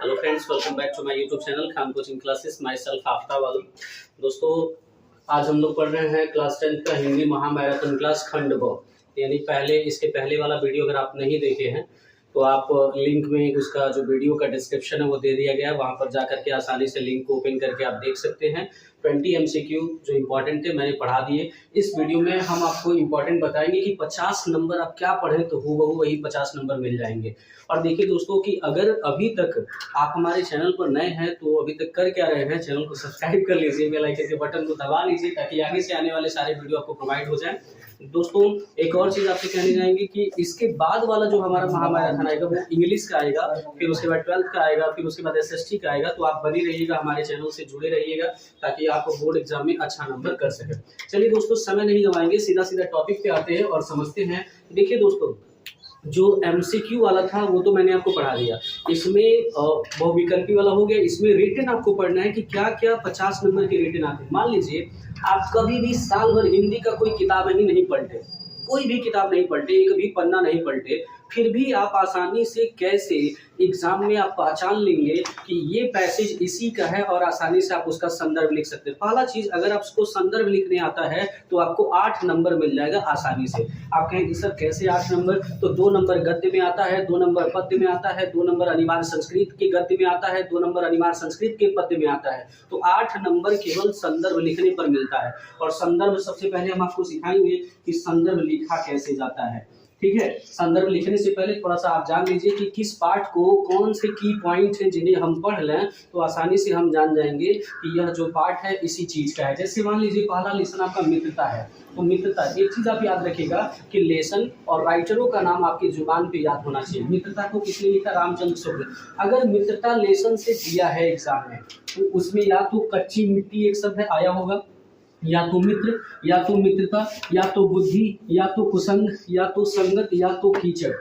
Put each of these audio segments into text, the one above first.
Hello friends, welcome back to my YouTube channel Khan coaching classes. Myself Aftab Alam. दोस्तों, आज हम लोग पढ़ रहे हैं क्लास 10 का हिंदी महामैराथन क्लास खंड ब, यानी इसके पहले वाला वीडियो अगर आप नहीं देखे हैं तो आप लिंक में उसका जो वीडियो का डिस्क्रिप्शन है वो दे दिया गया है, वहाँ पर जा करके आसानी से लिंक को ओपन करके आप देख सकते हैं। 20 MCQ जो इम्पोर्टेंट थे मैंने पढ़ा दिए। इस वीडियो में हम आपको इम्पोर्टेंट बताएंगे कि 50 नंबर आप क्या पढ़ें तो हूबहू वही 50 नंबर मिल जाएंगे। और देखिए दोस्तों कि अगर अभी तक आप हमारे चैनल पर नए हैं तो अभी तक कर क्या रहे हैं, चैनल को सब्सक्राइब कर लीजिए, बेल आइकन के बटन को दबा लीजिए ताकि आगे से आने वाले सारे वीडियो आपको प्रोवाइड हो जाए। दोस्तों, एक और चीज़ आपसे कहने जाएंगे कि इसके बाद वाला जो हमारा महामैराथन आएगा वो इंग्लिश का आएगा, फिर उसके बाद 12th का आएगा, फिर उसके बाद SST का आएगा। तो आप बनी रहिएगा, हमारे चैनल से जुड़े रहिएगा ताकि आप बोर्ड एग्जाम में अच्छा नंबर कर सकें। चलिए दोस्तों, समय नहीं गवाएंगे, सीधा सीधा टॉपिक पे आते हैं और समझते हैं। देखिए दोस्तों, जो MCQ वाला था वो तो मैंने आपको पढ़ा दिया। इसमें बहुविकल्पी वाला हो गया। इसमें रिटन आपको पढ़ना है कि क्या क्या 50 नंबर के रिटन आते हैं। मान लीजिए आप कभी भी साल भर हिंदी का कोई किताब ही नहीं पढ़ते, कोई भी किताब नहीं पढ़ते, एक भी पन्ना नहीं पढ़ते, फिर भी आप आसानी से कैसे एग्जाम में आप पहचान लेंगे कि ये पैसेज इसी का है और आसानी से आप उसका संदर्भ लिख सकते हैं। पहला चीज, अगर आपको संदर्भ लिखने आता है तो आपको 8 नंबर मिल जाएगा आसानी से। आप कहेंगे सर कैसे 8 नंबर? तो 2 नंबर गद्य में आता है, 2 नंबर पद्य में आता है, 2 नंबर अनिवार्य संस्कृत के गद्य में आता है, 2 नंबर अनिवार्य संस्कृत के पद्य में आता है। तो 8 नंबर केवल संदर्भ लिखने पर मिलता है। और संदर्भ सबसे पहले हम आपको सिखाएंगे कि संदर्भ लिखा कैसे जाता है। ठीक है, संदर्भ लिखने से पहले थोड़ा सा आप जान लीजिए कि किस पार्ट को कौन से की पॉइंट हैं जिन्हें हम पढ़ लें तो आसानी से हम जान जाएंगे कि यह जो पार्ट है इसी चीज का है। जैसे मान लीजिए पहला लेसन आपका मित्रता है, तो मित्रता, एक चीज आप याद रखिएगा कि लेसन और राइटरों का नाम आपकी जुबान पे याद होना चाहिए। मित्रता को किसने लिखा? रामचंद्र शुक्ल। अगर मित्रता लेसन से दिया है एग्जाम में तो उसमें या तो कच्ची मिट्टी एक शब्द आया होगा, या तो मित्र, या तो मित्रता, या तो बुद्धि, या तो कुसंग, या तो संगत, या तो कीचड़।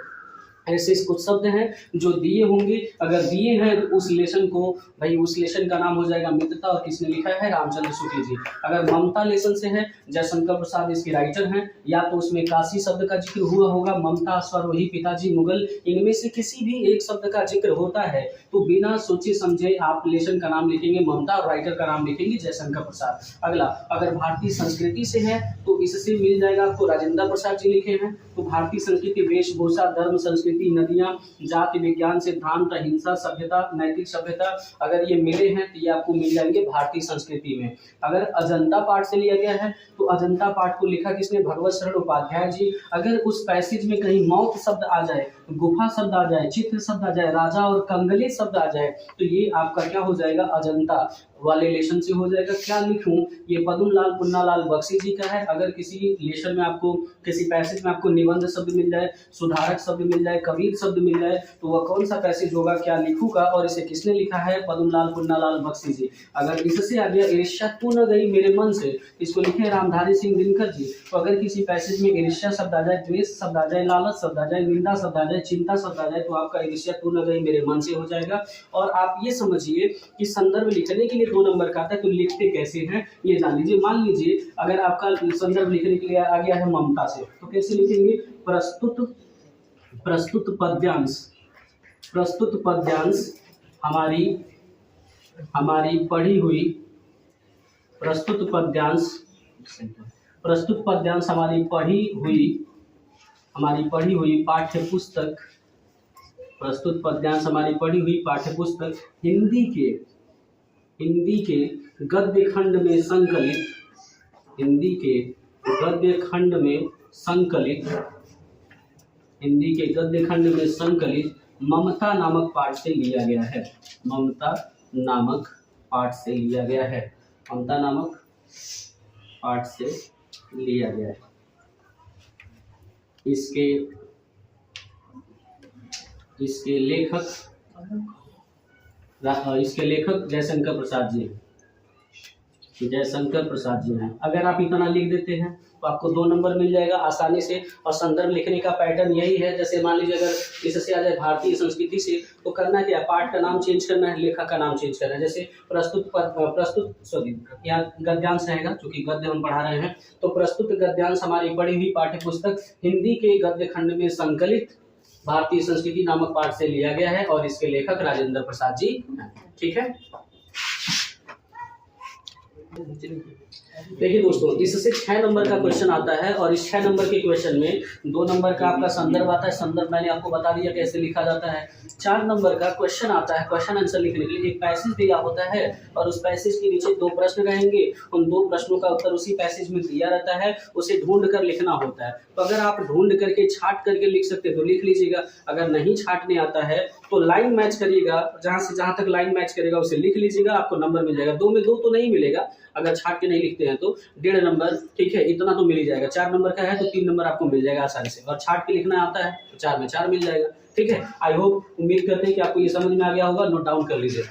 ऐसे कुछ शब्द हैं जो दिए होंगे। अगर दिए हैं तो उस लेसन को, भाई उस लेसन का नाम हो जाएगा मित्रता और किसने लिखा है? रामचंद्र शुक्ल जी। अगर ममता लेसन से है, जयशंकर प्रसाद इसके राइटर हैं, या तो उसमें काशी शब्द का जिक्र हुआ होगा, ममता, स्वरोही, पिताजी, मुगल, इनमें से किसी भी एक शब्द का जिक्र होता है तो बिना सोचे समझे आप लेसन का नाम लिखेंगे ममता और राइटर का नाम लिखेंगे जयशंकर प्रसाद। अगला, अगर भारतीय संस्कृति से है तो इससे मिल जाएगा आपको राजेंद्र प्रसाद जी लिखे हैं। तो भारतीय संस्कृति, वेशभूषा, धर्म, संस्कृति, नदियां, जाति, विज्ञान, सिद्धांत, अहिंसा, सभ्यता, नैतिक सभ्यता, अगर ये मिले हैं तो ये आपको मिल जाएंगे भारतीय संस्कृति में। अगर अजंता पाठ से लिया गया है तो अजंता पाठ को लिखा किसने? भगवत शरण उपाध्याय जी। अगर उस पैसेज में कहीं मौत शब्द आ जाए, गुफा शब्द आ जाए, चित्र शब्द आ जाए, राजा और कंगले शब्द आ जाए तो ये आपका क्या हो जाएगा? अजंता वाले लेसन से हो जाएगा। क्या लिखूं? ये पद्मलाल पुन्नालाल बख्शी जी का है। अगर किसी लेसन में आपको, किसी पैसेज में आपको निबंध शब्द मिल जाए, सुधारक शब्द मिल जाए, कबीर शब्द मिल जाए तो वह कौन सा पैसेज होगा? क्या लिखूंगा और इसे किसने लिखा है? पद्मलाल पुन्नालाल बख्शी जी। अगर इससे आ गया ईर्ष्या तू न गई मेरे मन से, इसको लिखे रामधारी सिंह दिनकर जी। तो अगर किसी पैसेज में ईर्ष्या शब्द आ जाए, द्वेष शब्द आ जाए, लालच शब्द आ जाए, निंदा शब्द आ जाए, चिंता शब्द आ जाए तो आपका ईर्ष्या तू न गई मेरे मन से हो जाएगा। और आप ये समझिए कि संदर्भ लिखने के लिए 2 नंबर का आता है तो लिखते कैसे हैं ये जान लीजिए। मान लीजिए अगर आपका संदर्भ लिखने के लिए आ गया है ममता से तो कैसे लिखेंगे? प्रस्तुत पद्यांश, प्रस्तुत पद्यांश हमारी पढ़ी हुई, प्रस्तुत पद्यांश हमारी पढ़ी हुई पाठ्य पुस्तक, प्रस्तुत पद्यांश हमारी पढ़ी हुई पाठ्य पुस्तक हिंदी के गद्य खंड में संकलित, हिंदी के गद्य खंड में संकलित ममता नामक पाठ से लिया गया है। ममता नामक पाठ से लिया गया है। ममता नामक पाठ से लिया गया है। इसके लेखक जयशंकर प्रसाद जी हैं। अगर आप इतना लिख देते हैं तो आपको 2 नंबर मिल जाएगा आसानी से। और संदर्भ लिखने का पैटर्न यही है। जैसे मान लीजिए अगर इससे आ जाए भारतीय संस्कृति से तो करना क्या? पाठ का नाम चेंज करना है, लेखक का नाम चेंज करना है। जैसे यहाँ गद्यांश रहेगा क्योंकि गद्य हम पढ़ा रहे हैं। तो प्रस्तुत गद्यांश हमारी पढ़ी हुई पाठ्य पुस्तक हिंदी के गद्य खंड में संकलित भारतीय संस्कृति नामक पाठ से लिया गया है और इसके लेखक राजेंद्र प्रसाद जी हैं। ठीक है, देखिए दोस्तों, इससे 6 नंबर का क्वेश्चन आता है और इस 6 नंबर के क्वेश्चन में 2 नंबर का आपका संदर्भ आता है। संदर्भ मैंने आपको बता दिया कैसे लिखा जाता है। 4 नंबर का क्वेश्चन आता है, क्वेश्चन आंसर लिखने के लिए एक पैसेज दिया होता है और उस पैसेज के नीचे 2 प्रश्न रहेंगे। उन 2 प्रश्नों का उत्तर उसी पैसेज में दिया रहता है, उसे ढूंढ कर लिखना होता है। तो अगर आप ढूंढ करके छाट करके लिख सकते तो लिख लीजिएगा, अगर नहीं छाटने आता है तो लाइन मैच करिएगा, जहां से जहां तक लाइन मैच करेगा उसे लिख लीजिएगा, आपको नंबर मिल जाएगा। 2 में 2 तो नहीं मिलेगा, अगर छाट के नहीं लिखते हैं तो 1.5 नंबर, ठीक है, इतना तो मिल ही जाएगा। 4 नंबर का है तो 3 नंबर आपको मिल जाएगा आसानी से, और छाट के लिखना आता है तो 4 में 4 मिल जाएगा। ठीक है, आई होप, उम्मीद करते हैं कि आपको ये समझ में आ गया होगा। नोट डाउन कर लीजिए।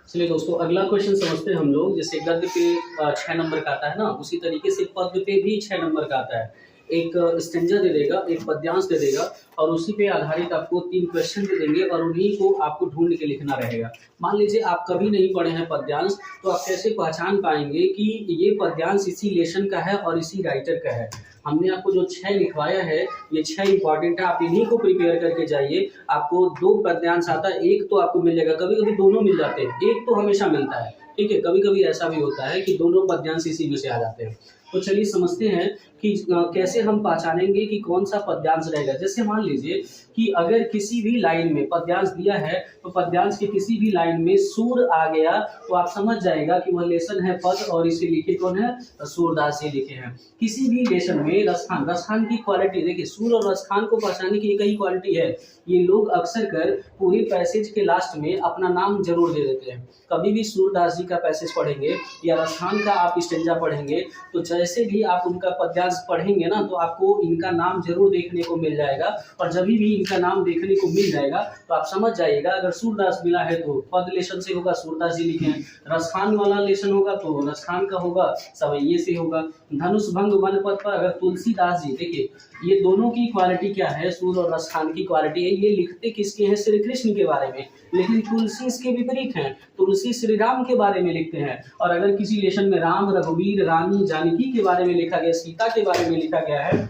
चलिए दोस्तों, अगला क्वेश्चन समझते हैं हम लोग। जैसे गद्य पे 6 नंबर का आता है ना, उसी तरीके से पद्य पे भी 6 नंबर का आता है। एक स्टेंजा दे देगा, एक पद्यांश दे देगा और उसी पे आधारित आपको 3 क्वेश्चन दे देंगे और उन्हीं को आपको ढूंढ के लिखना रहेगा। मान लीजिए आप कभी नहीं पढ़े हैं पद्यांश, तो आप कैसे पहचान पाएंगे कि ये पद्यांश इसी लेशन का है और इसी राइटर का है। हमने आपको जो 6 लिखवाया है, ये 6 इंपॉर्टेंट है, आप इन्हीं को प्रिपेयर करके जाइए। आपको 2 पद्यांश आता है, एक तो आपको मिल जाएगा, कभी कभी दोनों मिल जाते हैं, एक तो हमेशा मिलता है। ठीक है, कभी कभी ऐसा भी होता है कि दोनों पद्यांश इसी में से आ जाते हैं। तो चलिए समझते हैं कि कैसे हम पहचानेंगे कि कौन सा पद्यांश रहेगा। जैसे मान लीजिए कि अगर किसी भी लाइन में पद्यांश दिया है तो पद्यांश के किसी भी लाइन में सूर आ गया तो आप समझ जाएगा कि वह लेशन है पद और इसे लिखे कौन है, सूरदास जी लिखे हैं। किसी भी लेशन में रसखान, रसखान की क्वालिटी देखिए, सूर और रसखान को पहचानने की एक ही क्वालिटी है। ये लोग अक्सर कर पूरे पैसेज के लास्ट में अपना नाम जरूर दे देते हैं। कभी भी सूरदास जी का पैसेज पढ़ेंगे या रसखान का आप स्टेंजा पढ़ेंगे तो जैसे भी आप उनका पद्यांश पढ़ेंगे ना, तो आपको इनका नाम जरूर देखने को मिल जाएगा। और जब भी इनका नाम देखने को मिल जाएगा तो आप समझ जाइएगा, अगर सूरदास मिला है तो पद लेशन से होगा, सूरदास जी लिखे हैं। रसखान वाला लेशन होगा तो रसखान का होगा, सवैये से होगा। धनुष भंग वन पद पर अगर तुलसीदास जी, देखिए ये दोनों की क्वालिटी क्या है, सूर और रसखान की क्वालिटी है। ये लिखते किसके हैं, श्री कृष्ण के बारे में, लेकिन तुलसी इसके विपरीत हैं। तुलसी श्री राम के बारे में लिखते हैं। और अगर किसी लेशन में राम, रघुवीर, रानी, जानकी के बारे में लिखा गया, सीता के बारे में लिखा गया है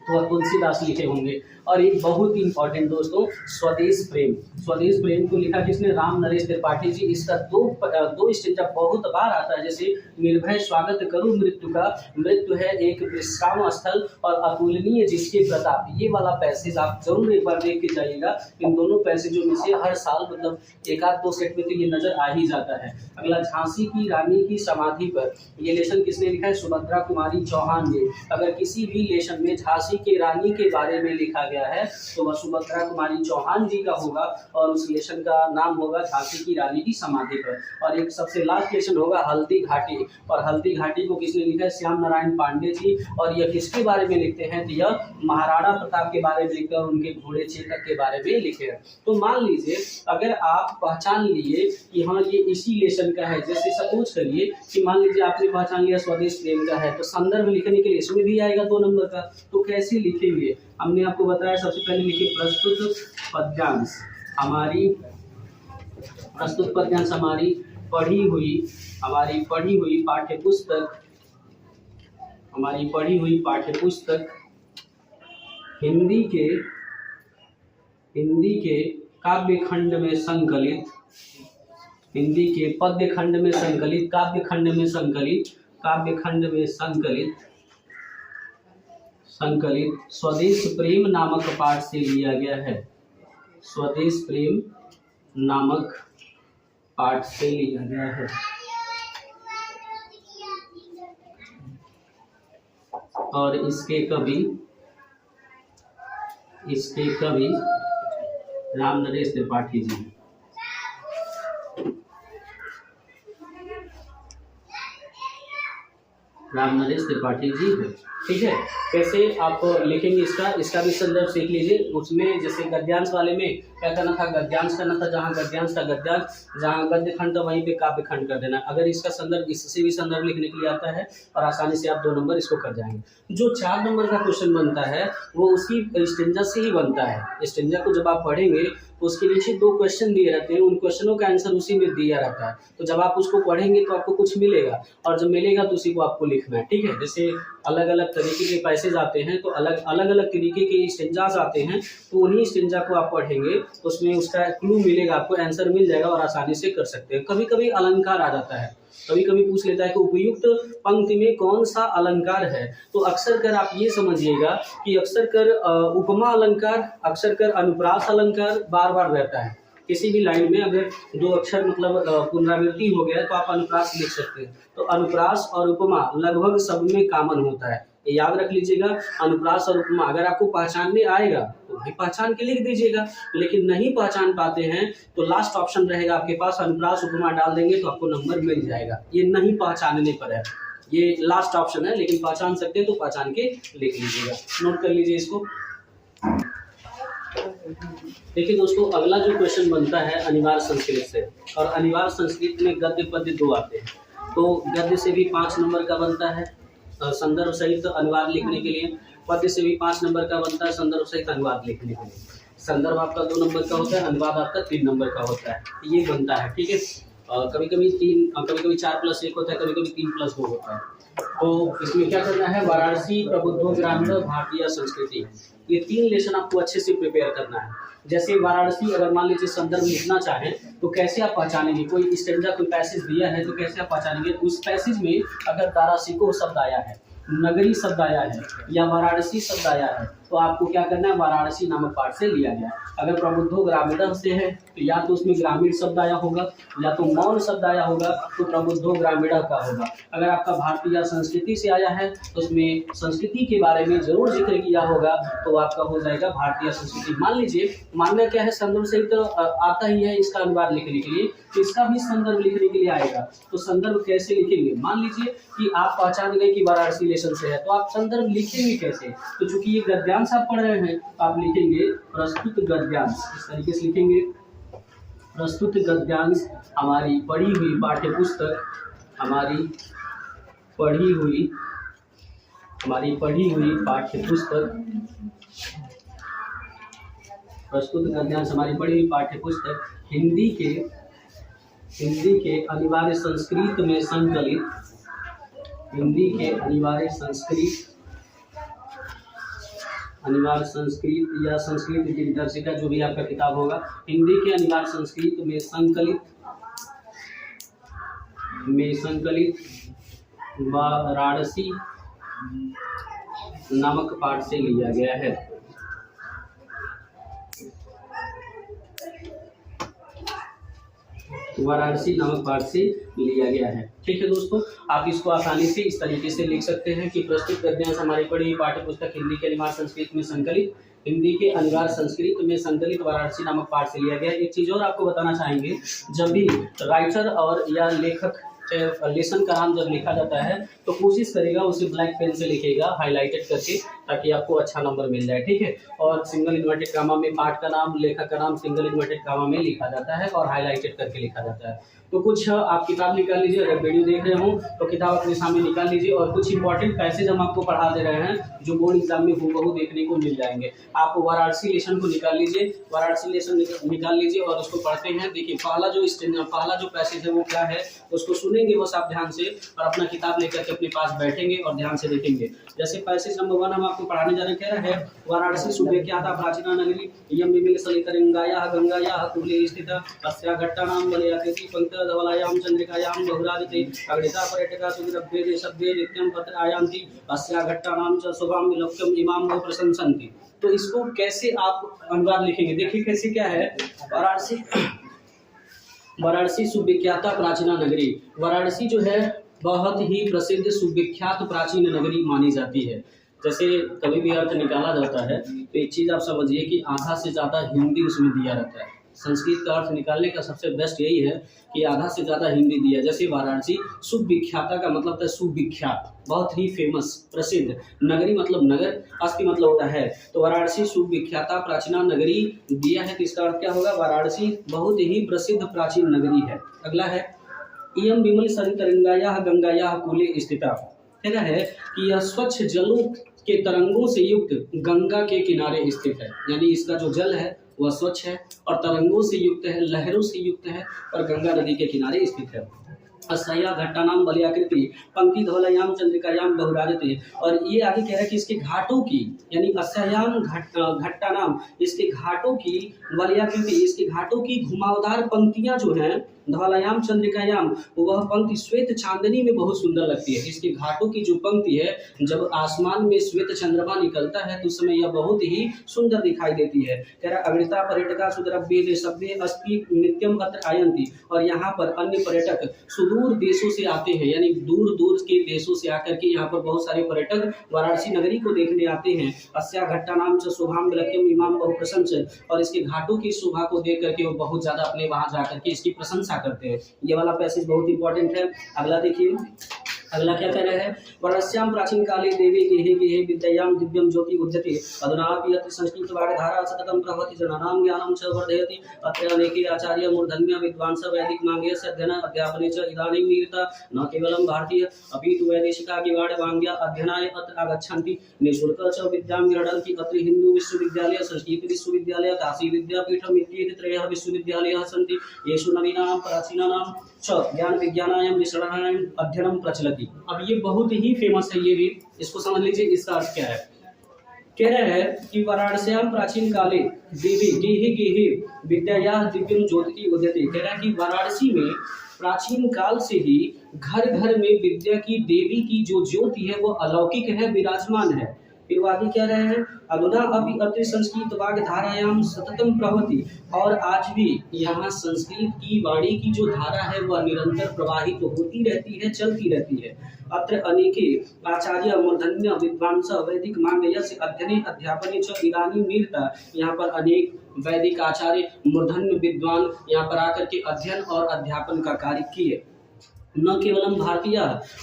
तो तुलसीदास लिखे होंगे। और एक बहुत ही इंपॉर्टेंट दोस्तों, स्वदेश प्रेम। स्वदेश प्रेम को लिखा किसने, राम नरेश त्रिपाठी जी। इसका दो स्टेंजा बहुत बार आता है, जैसे निर्भय स्वागत करूं मृत्यु का, मृत्यु है एक विश्राम स्थल और अतुलनीय जिसके प्रताप। ये वाला पैसेज आप जरूर एक बार देख के जाइएगा। इन दोनों पैसेजों में से हर साल मतलब 1-2 सेट में तो ये नजर आ ही जाता है। अगला, झांसी की रानी की समाधि पर, ये लेशन किसने लिखा है, सुभद्रा कुमारी चौहान जी। अगर किसी भी लेशन में झांसी के रानी के बारे में लिखा गया है तो वह सुभद्रा कुमारी चौहान जी का होगा और उस लेशन का नाम होगा झांसी की रानी की समाधि पर। और एक सबसे लास्ट लेशन होगा हल्दी घाटी, और हल्दी घाटी को किसने लिखा है, श्याम नारायण पांडे जी। और यह किसके बारे में लिखते हैं, तो यह महाराणा प्रताप के बारे में लिखते हैं और उनके घोड़े चेतक के बारे में लिखे हैं। तो मान लीजिए अगर आप पहचान लिए कि हाँ ये इसी लेशन का है, जैसे सपोज करिए कि मान लीजिए आपने पहचान लिया स्वदेश प्रेम का है, तो संदर्भ लिखने के लिए इसमें भी आएगा 2 नंबर का। तो कैसे लिखेंगे, हमने आपको बताया सबसे पहले लिखिए प्रस्तुत पद्यांश। हमारी प्रस्तुत पद्यांश हमारी पढ़ी हुई पाठ्य पुस्तक हिंदी के काव्य खंड में संकलित, हिंदी के पद्य खंड में संकलित, काव्य खंड में संकलित स्वदेश प्रेम नामक पाठ से लिया गया है। स्वदेश प्रेम नामक पाठ से लिया गया है। और इसके कवि राम नरेश त्रिपाठी जी। राम नरेश त्रिपाठी जी है। ठीक है, कैसे आप लिखेंगे इसका भी संदर्भ सीख लीजिए। उसमें जैसे गद्यांश वाले में क्या करना था, गद्यांश करना था, जहाँ गद्यांश का गद्यांश, जहाँ गद्य खंड वहीं पे काव्य खंड कर देना। अगर इसका संदर्भ, इससे भी संदर्भ लिखने के लिए आता है और आसानी से आप 2 नंबर इसको कर जाएंगे। जो 4 नंबर का क्वेश्चन बनता है वो उसकी स्टेंजा से ही बनता है। स्टेंजा को जब आप पढ़ेंगे तो उसके नीचे 2 क्वेश्चन दिए रहते हैं, उन क्वेश्चनों का आंसर उसी में दिया रहता है। तो जब आप उसको पढ़ेंगे तो आपको कुछ मिलेगा और जब मिलेगा तो उसी को आपको लिखना है। ठीक है, जैसे अलग अलग तरीके के पैसेज आते हैं, तो अलग अलग तरीके के स्टेंजास आते हैं, तो उन्हीं स्टेंजा को आप पढ़ेंगे तो उसमें उसका क्लू मिलेगा, आपको आंसर मिल जाएगा और आसानी से कर सकते हैं। कभी कभी अलंकार आ जाता है, कभी कभी पूछ लेता है कि उपयुक्त पंक्ति में कौन सा अलंकार है, तो अक्सर कर आप ये समझिएगा कि अक्सर कर उपमा अलंकार, अक्सर कर अनुप्रास अलंकार बार बार रहता है। किसी भी लाइन में अगर दो अक्षर मतलब पुनरावृत्ति हो गया तो आप अनुप्रास लिख सकते हैं। तो अनुप्रास और उपमा लगभग सब में कॉमन होता है, ये याद रख लीजिएगा। अनुप्रास और उपमा अगर आपको पहचानने आएगा तो भाई पहचान के लिख दीजिएगा, लेकिन नहीं पहचान पाते हैं तो लास्ट ऑप्शन रहेगा आपके पास, अनुप्रास उपमा डाल देंगे तो आपको नंबर मिल जाएगा। ये नहीं पहचानने पर है, ये लास्ट ऑप्शन है, लेकिन पहचान सकते हैं तो पहचान के लिख लीजिएगा, नोट कर लीजिए इसको। देखिए दोस्तों, अगला जो क्वेश्चन बनता है अनिवार्य संस्कृत से, और अनिवार्य संस्कृत में गद्य पद्य दो आते हैं। तो गद्य से भी 5 नंबर का बनता है संदर्भ सहित अनुवाद लिखने के लिए, पद्य से भी 5 नंबर का बनता है संदर्भ सहित अनुवाद लिखने के लिए। संदर्भ आपका 2 नंबर का होता है, अनुवाद आपका 3 नंबर का होता है, ये बनता है, ठीक है। कभी कभी 4+1 होता है, कभी कभी 3+2 होता है। तो इसमें क्या करना है, वाराणसी, प्रबुद्धो ग्राम्य, भारतीय संस्कृति, ये 3 लेसन आपको अच्छे से प्रिपेयर करना है। जैसे वाराणसी अगर मान लीजिए संदर्भ लिखना चाहें तो कैसे आप पहचानेंगे, कोई स्टैंजा कोई पैसेज दिया है तो कैसे आप पहचानेंगे, उस पैसेज में अगर तारासिको शब्द आया है, नगरी शब्द आया है या वाराणसी शब्द आया है, तो आपको क्या करना है, वाराणसी नामक पाठ से लिया गया। अगर प्रबुद्धो ग्रामीण से है तो या तो उसमें ग्रामीण शब्द आया होगा या तो मौन शब्द आया होगा, तो प्रबुद्धो ग्रामीण का होगा। अगर आपका भारतीय संस्कृति से आया है तो उसमें संस्कृति के बारे में जरूर जिक्र किया होगा, तो आपका हो जाएगा भारतीय संस्कृति। मान लीजिए मानना क्या है, संदर्भ सहित तो आता ही है इसका अनुवाद लिखने के लिए, तो इसका भी संदर्भ लिखने के लिए आएगा। तो संदर्भ कैसे लिखेंगे, मान लीजिए कि आप पहचान गए कि वाराणसी लेसन से है, तो आप संदर्भ लिखेंगे कैसे, तो चूंकि ये गद्यांश आप पढ़ रहे हैं तो आप लिखेंगे प्रस्तुत गद्यांश, इस तरीके से लिखेंगे। प्रस्तुत गद्यांश हमारी पढ़ी हुई पाठ्य पुस्तक, हमारी पढ़ी हुई पाठ्य पुस्तक, प्रस्तुत गद्यांश हमारी पढ़ी हुई पाठ्य पुस्तक हिंदी के अनिवार्य संस्कृत में संकलित, हिंदी के अनिवार्य संस्कृत या संस्कृत दिनदर्शिका, जो भी आपका किताब होगा, हिंदी के अनिवार्य संस्कृत में संकलित वाराणसी नामक पाठ से लिया गया है। वाराणसी नामक पाठ से लिया गया है, ठीक है दोस्तों। आप इसको आसानी से इस तरीके से लिख सकते हैं कि प्रस्तुत गद्यांश हमारी पढ़ी हुई पाठ्य पुस्तक हिंदी के अनिवार्य संस्कृत में संकलित, हिंदी के अनिवार्य संस्कृत में संकलित वाराणसी नामक पाठ से लिया गया। एक चीज और आपको बताना चाहेंगे, जब भी राइटर और या लेखक लेसन का नाम जब लिखा जाता है तो कोशिश करेगा उसे ब्लैक पेन से लिखेगा, हाईलाइटेड करके, ताकि आपको अच्छा नंबर मिल जाए, ठीक है। और सिंगल इन्वर्टेड कामा में पाठ का नाम, लेखक का नाम सिंगल इन्वर्टेड कामा में लिखा जाता है और हाईलाइटेड करके लिखा जाता है। तो कुछ आप किताब निकाल लीजिए, अगर वीडियो देख रहे हो तो किताब अपने सामने निकाल लीजिए, और कुछ इंपॉर्टेंट पैसेज हम आपको पढ़ा दे रहे हैं जो बोर्ड एग्जाम में हूबहू देखने को मिल जाएंगे। आप वाराणसी लेसन को निकाल लीजिए, वाराणसी लेसन निकाल लीजिए और उसको पढ़ते हैं। देखिए पहला जो पैसेज है वो क्या है, उसको सुनेंगे बस आप ध्यान से, और अपना किताब लेकर के अपने पास बैठेंगे और ध्यान से देखेंगे। जैसे पैसेज नंबर 1 हम आपको पढ़ाने जा रहे हैं, कह रहा है वाराणसी सुव्याख्याता प्राचीना नगरी इयं विमल सलितरंगायाः गंगायाः कूले स्थिता अस्या घट्टानां वलयाकृति पंक्तधवलायां चंद्रिकायां बहुराजते अग्निता पर्यटका सुविरभ्ये शब्दे नित्यं पत्र आयान्ति अस्या घट्टानां च शुभां विलोक्यं इमां बहु प्रशंसन्ति। तो इसको कैसे आप अनुवाद लिखेंगे, देखिए कैसे क्या है। वाराणसी सुविख्याता प्राचीना नगरी, वाराणसी जो है बहुत ही प्रसिद्ध सुविख्यात प्राचीन नगरी मानी जाती है। जैसे कभी भी अर्थ निकाला जाता है तो एक चीज़ आप समझिए कि आधा से ज़्यादा हिंदी उसमें दिया रहता है। संस्कृत का अर्थ निकालने का सबसे बेस्ट यही है कि आधा से ज़्यादा हिंदी दिया। जैसे वाराणसी सुविख्याता का मतलब है सुविख्यात, बहुत ही फेमस प्रसिद्ध, नगरी मतलब नगर, अस्थि मतलब होता है, तो वाराणसी सुविख्याता प्राचीना नगरी दिया है तो इसका अर्थ क्या होगा, वाराणसी बहुत ही प्रसिद्ध प्राचीन नगरी है। अगला है इयं विमल सरितरंगायाः गंगायाः कूले स्थिता, कहना है कि यह स्वच्छ जलों के तरंगों से युक्त गंगा के किनारे स्थित है, यानी इसका जो जल है वह स्वच्छ है और तरंगों से युक्त है, लहरों से युक्त है और गंगा नदी के किनारे स्थित है। अस्या घट्टानाम बलियाकृति पंक्ति धवलयाम चंद्रिकायाम बहुराजते। और ये आगे कह रहा है कि इसके घाटों की, यानी अस्यायाम घट्टानाम, इसके घाटों की बलियाकृति, इसके घाटों की घुमावदार पंक्तियां जो हैं, धवलयाम चंद्रिकायाम, वह पंक्ति श्वेत चांदनी में बहुत सुंदर लगती है। इसके घाटों की जो पंक्ति है, जब आसमान में श्वेत चंद्रमा निकलता है तो उस समय यह बहुत ही सुंदर दिखाई देती है। कह रहा अग्निता पर्यटका सुद्रव्ये शब्दे अस्ति नित्यम अत्र आयन्ति। और यहाँ पर अन्य पर्यटक सुदूर देशों से आते हैं, यानी दूर दूर के देशों से आकर के यहाँ पर बहुत सारे पर्यटक वाराणसी नगरी को देखने आते हैं। अस्या घट्टा नाम च शोभाम विलक्ष्यम इमाम बहु प्रशंस। और इसके घाटों की शोभा को देख करके वो बहुत ज्यादा अपने वहां जाकर के इसकी प्रशंसा करते हैं। ये वाला पैसेज बहुत इंपॉर्टेंट है। अगला देखिए, अगला क्या कह रहे हैं, वर्णस्याम प्राचीन काले देवी गेहे गेहे विद्यायाम दिव्यम ज्योति उद्यते अधुनापि अति संस्कृत वाग्धारा सततं प्रभवति जनानां ज्ञानं च वर्धयति। अत्र अनेके आचार्य मूर्धन्य विद्वांस वैदिक मांगेयस्य अध्ययन अध्यापने च इदानीं निरता न केवलं भारतीय अपि तु वैदेशिका गिवाड़ वांग्या अध्ययनाय अत्र आगच्छन्ति। निःशुल्क च विद्यां गृह्णन्ति। अत्र हिंदू विश्वविद्यालय, संस्कृत विश्वविद्यालय, काशी विद्यापीठम् इत्येते त्रयः विश्वविद्यालयाः सन्ति। येषु नवीनानां प्राचीनानां च ज्ञान विज्ञानायां विषयाणाम् अध्ययनं प्रचलति। अब ये बहुत ही फेमस है, ये भी इसको समझ लीजिए। इसका अर्थ क्या है, कह रहे हैं कि वाराणस्याम प्राचीन काले देवी गेहे गेहे विद्याया दिव्यम ज्योति उद्यते। कह रहा है कि वाराणसी में प्राचीन काल से ही घर घर में विद्या की देवी की जो ज्योति है वो अलौकिक है, विराजमान है। फिर आगे क्या रहे हैं, अधुना अभी अति संस्कृत वाग्धारायाम सततम प्रवहति। और आज भी यहाँ संस्कृत की वाणी की जो धारा है वह निरंतर प्रवाहित होती रहती है, चलती रहती है। अत्र अनेके आचार्य मूर्धन्य विद्वांस वैदिक मांगयस्य अध्ययने अध्यापने च इदानीं निरता। यहाँ पर अनेक वैदिक आचार्य मूर्धन्य विद्वान यहाँ पर आकर के अध्ययन और अध्यापन का कार्य किए। न केवलम भारतीय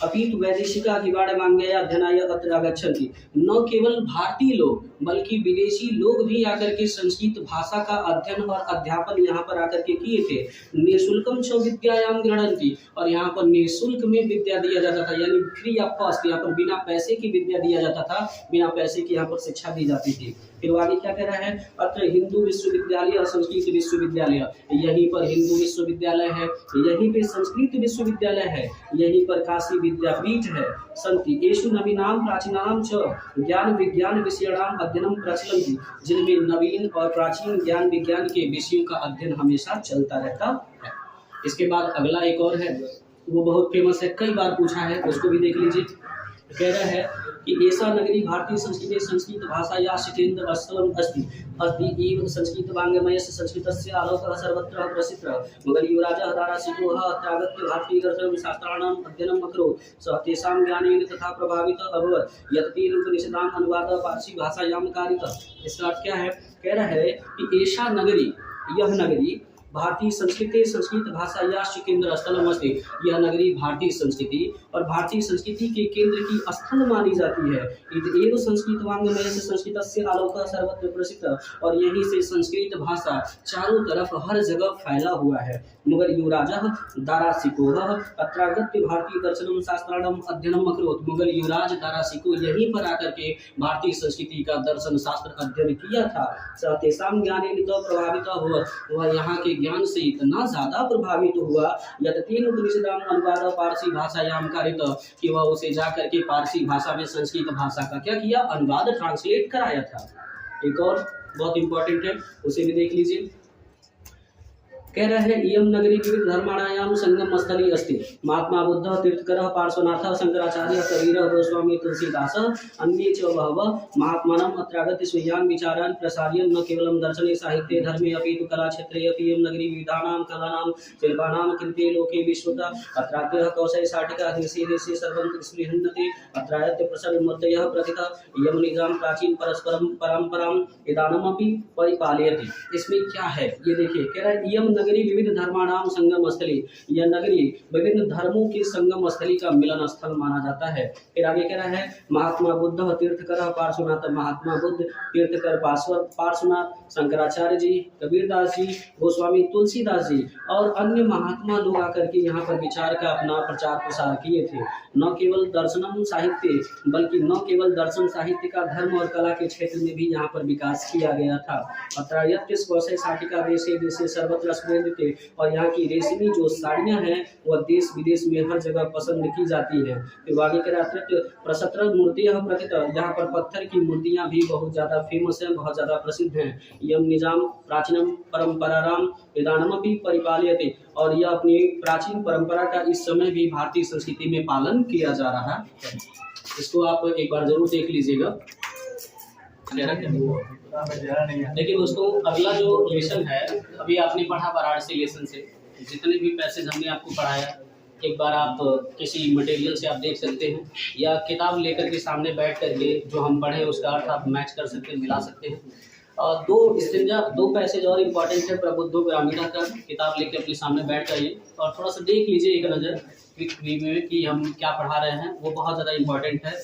अपितु वैदेशिका किवाड़ मांगया अध्ययनाय अत्र आगच्छन्ति। न केवल भारतीय लोग बल्कि विदेशी लोग भी आकर के संस्कृत भाषा का अध्ययन और अध्यापन यहाँ पर आकर के किए थे। निःशुल्कम च विद्यायाम गृह्णन्ति। और यहाँ पर निःशुल्क में विद्या दिया जाता था, यानी फ्री ऑफ कॉस्ट, यहाँ पर बिना पैसे की विद्या दिया जाता था, बिना पैसे की यहाँ पर शिक्षा दी जाती थी। फिर आगे क्या कह रहा है, अत्र हिंदू विश्वविद्यालय और संस्कृत विश्वविद्यालय। यहीं पर हिंदू विश्वविद्यालय है, यहीं पे संस्कृत विश्वविद्यालय है, यहीं पर काशी विद्यापीठ है। संति येषु नवीनाम प्राचीनाम च ज्ञान विज्ञान विषयाणाम अध्ययनम प्रचलन्ति। जिनमें नवीन और प्राचीन ज्ञान विज्ञान के विषयों का अध्ययन हमेशा चलता रहता है। इसके बाद अगला एक और है, वो बहुत फेमस है, कई बार पूछा है, उसको भी देख लीजिए। कह रहा है कि ऐसा नगरी भारतीय संस्कृते संस्कृत भाषा या शितेन्द्र स्थलम अस्ति अस्ति एव संस्कृत वाङ्मयस्य संस्कृतस्य आलोकः सर्वत्र प्रसिद्धः। मगर युवराजः दाराशिकोः अत्रागत्य भारतीय दर्शन शास्त्राणाम् अध्ययनम् अकरोत्। सः तेषां ज्ञानेन तथा प्रभावितः अभवत् यत् तेन उपनिषदानाम् अनुवादः पारसी भाषायां कारितः। इसका अर्थ क्या है, कह रहा है कि ऐसा नगरी, यह नगरी भारतीय संस्कृति संस्कृत भाषा या केंद्र स्थलम अस्ति। यह नगरी भारतीय संस्कृति और भारतीय संस्कृति के केंद्र की स्थल मानी जाती है। एवं संस्कृत वाङ्मय से संस्कृतस्य आलोकः सर्वत्र प्रसिद्ध। और यहीं से संस्कृत भाषा चारों तरफ हर जगह फैला हुआ है। मगर युवराजः दाराशिकोः अत्रागत्य भारतीय दर्शनम शास्त्राणाम अध्ययनम अकरोत्। मुगल युवराज दाराशिको यहीं पर आकर के भारतीय संस्कृति का दर्शन शास्त्र अध्ययन किया था। सः तेषां ज्ञानेन तो प्रभावित हुआ, वह यहाँ के ज्ञान से इतना ज्यादा प्रभावित हुआ यत् तेन उपनिषदानाम् अनुवादः पारसी भाषायां कारितः, कि वह उसे जाकर के पारसी भाषा में संस्कृत भाषा का क्या किया, अनुवाद, ट्रांसलेट कराया था। एक और बहुत इंपॉर्टेंट है, उसे भी देख लीजिए। कह रहे हैं इयम नगरी विविध धर्माणायाम संगम स्थली अस्ति। महात्मा बुद्ध तीर्थकरः पार्श्वनाथ शंकराचार्य कबीर गोस्वामी तुलसीदास अन्ये च बहवः महात्मानम् अत्रागत्य स्वीयान् विचारान् प्रसार्य न केवलं दर्शने साहित्ये धर्मे अपि तु कला क्षेत्रे अपि इयं नगरी विविधानां कलानां शिल्पानां कृते लोके विश्रुता। अत्राद्यः कौशल शाटिका देशे देशे सर्वं स्पृहन्ते। अत्रायत्य प्रसन्नमूर्तयः प्रथितः इयं निजां प्राचीन परस्परं परंपरां इदानीमपि परिपालयति। इसमें क्या है ये देखिए, कह रहा है इयम नगरी विविध धर्माणाम संगम स्थली। यह नगरी विभिन्न धर्मों के संगम स्थली का मिलन स्थल माना जाता है। फिर आगे कह रहा है महात्मा बुद्ध तीर्थकर पार्श्वनाथ। महात्मा बुद्ध तीर्थकर पार्श्वनाथ, शंकराचार्य जी, कबीरदास जी, गोस्वामी तुलसीदास जी और अन्य महात्मा लोग आकर के यहाँ पर विचार का अपना प्रचार प्रसार किए थे। न केवल दर्शनम साहित्य, बल्कि न केवल दर्शन साहित्य का धर्म और कला के क्षेत्र में भी यहाँ पर विकास किया गया था। अत्रायत्य कौशल शाटिका देशे देशे सर्वत्र समृद्ध थे और यहाँ की रेशमी जो साड़ियाँ हैं वह देश विदेश में हर जगह पसंद की जाती है। फिर आगे कह रहा है प्रसत्र मूर्तियाँ प्रकृत, यहाँ पर पत्थर की मूर्तियाँ भी बहुत ज़्यादा फेमस हैं, बहुत ज़्यादा प्रसिद्ध हैं। यम निजाम प्राचीनम परंपराराम वेदानमपि परिपाल्यते, और यह अपनी प्राचीन परंपरा का इस समय भी भारतीय संस्कृति में पालन किया जा रहा है। इसको आप एक बार जरूर देख लीजिएगा। देखिए दोस्तों, अगला जो लेसन है, अभी आपने पढ़ा वाराणसी लेसन से जितने भी पैसेज हमने आपको पढ़ाया, एक बार आप किसी मटेरियल से आप देख सकते हैं या किताब लेकर के सामने बैठ करके जो हम पढ़े उसका अर्थ आप मैच कर सकते हैं, मिला सकते हैं। दो पैसेज और इम्पोर्टेंट है प्रबुद्धो ग्रामीणा का, किताब लेकर अपने सामने बैठ जाइए और थोड़ा सा देख लीजिए एक नज़र क्विक रिव्यू में कि हम क्या पढ़ा रहे हैं, वो बहुत ज़्यादा इम्पोर्टेंट है।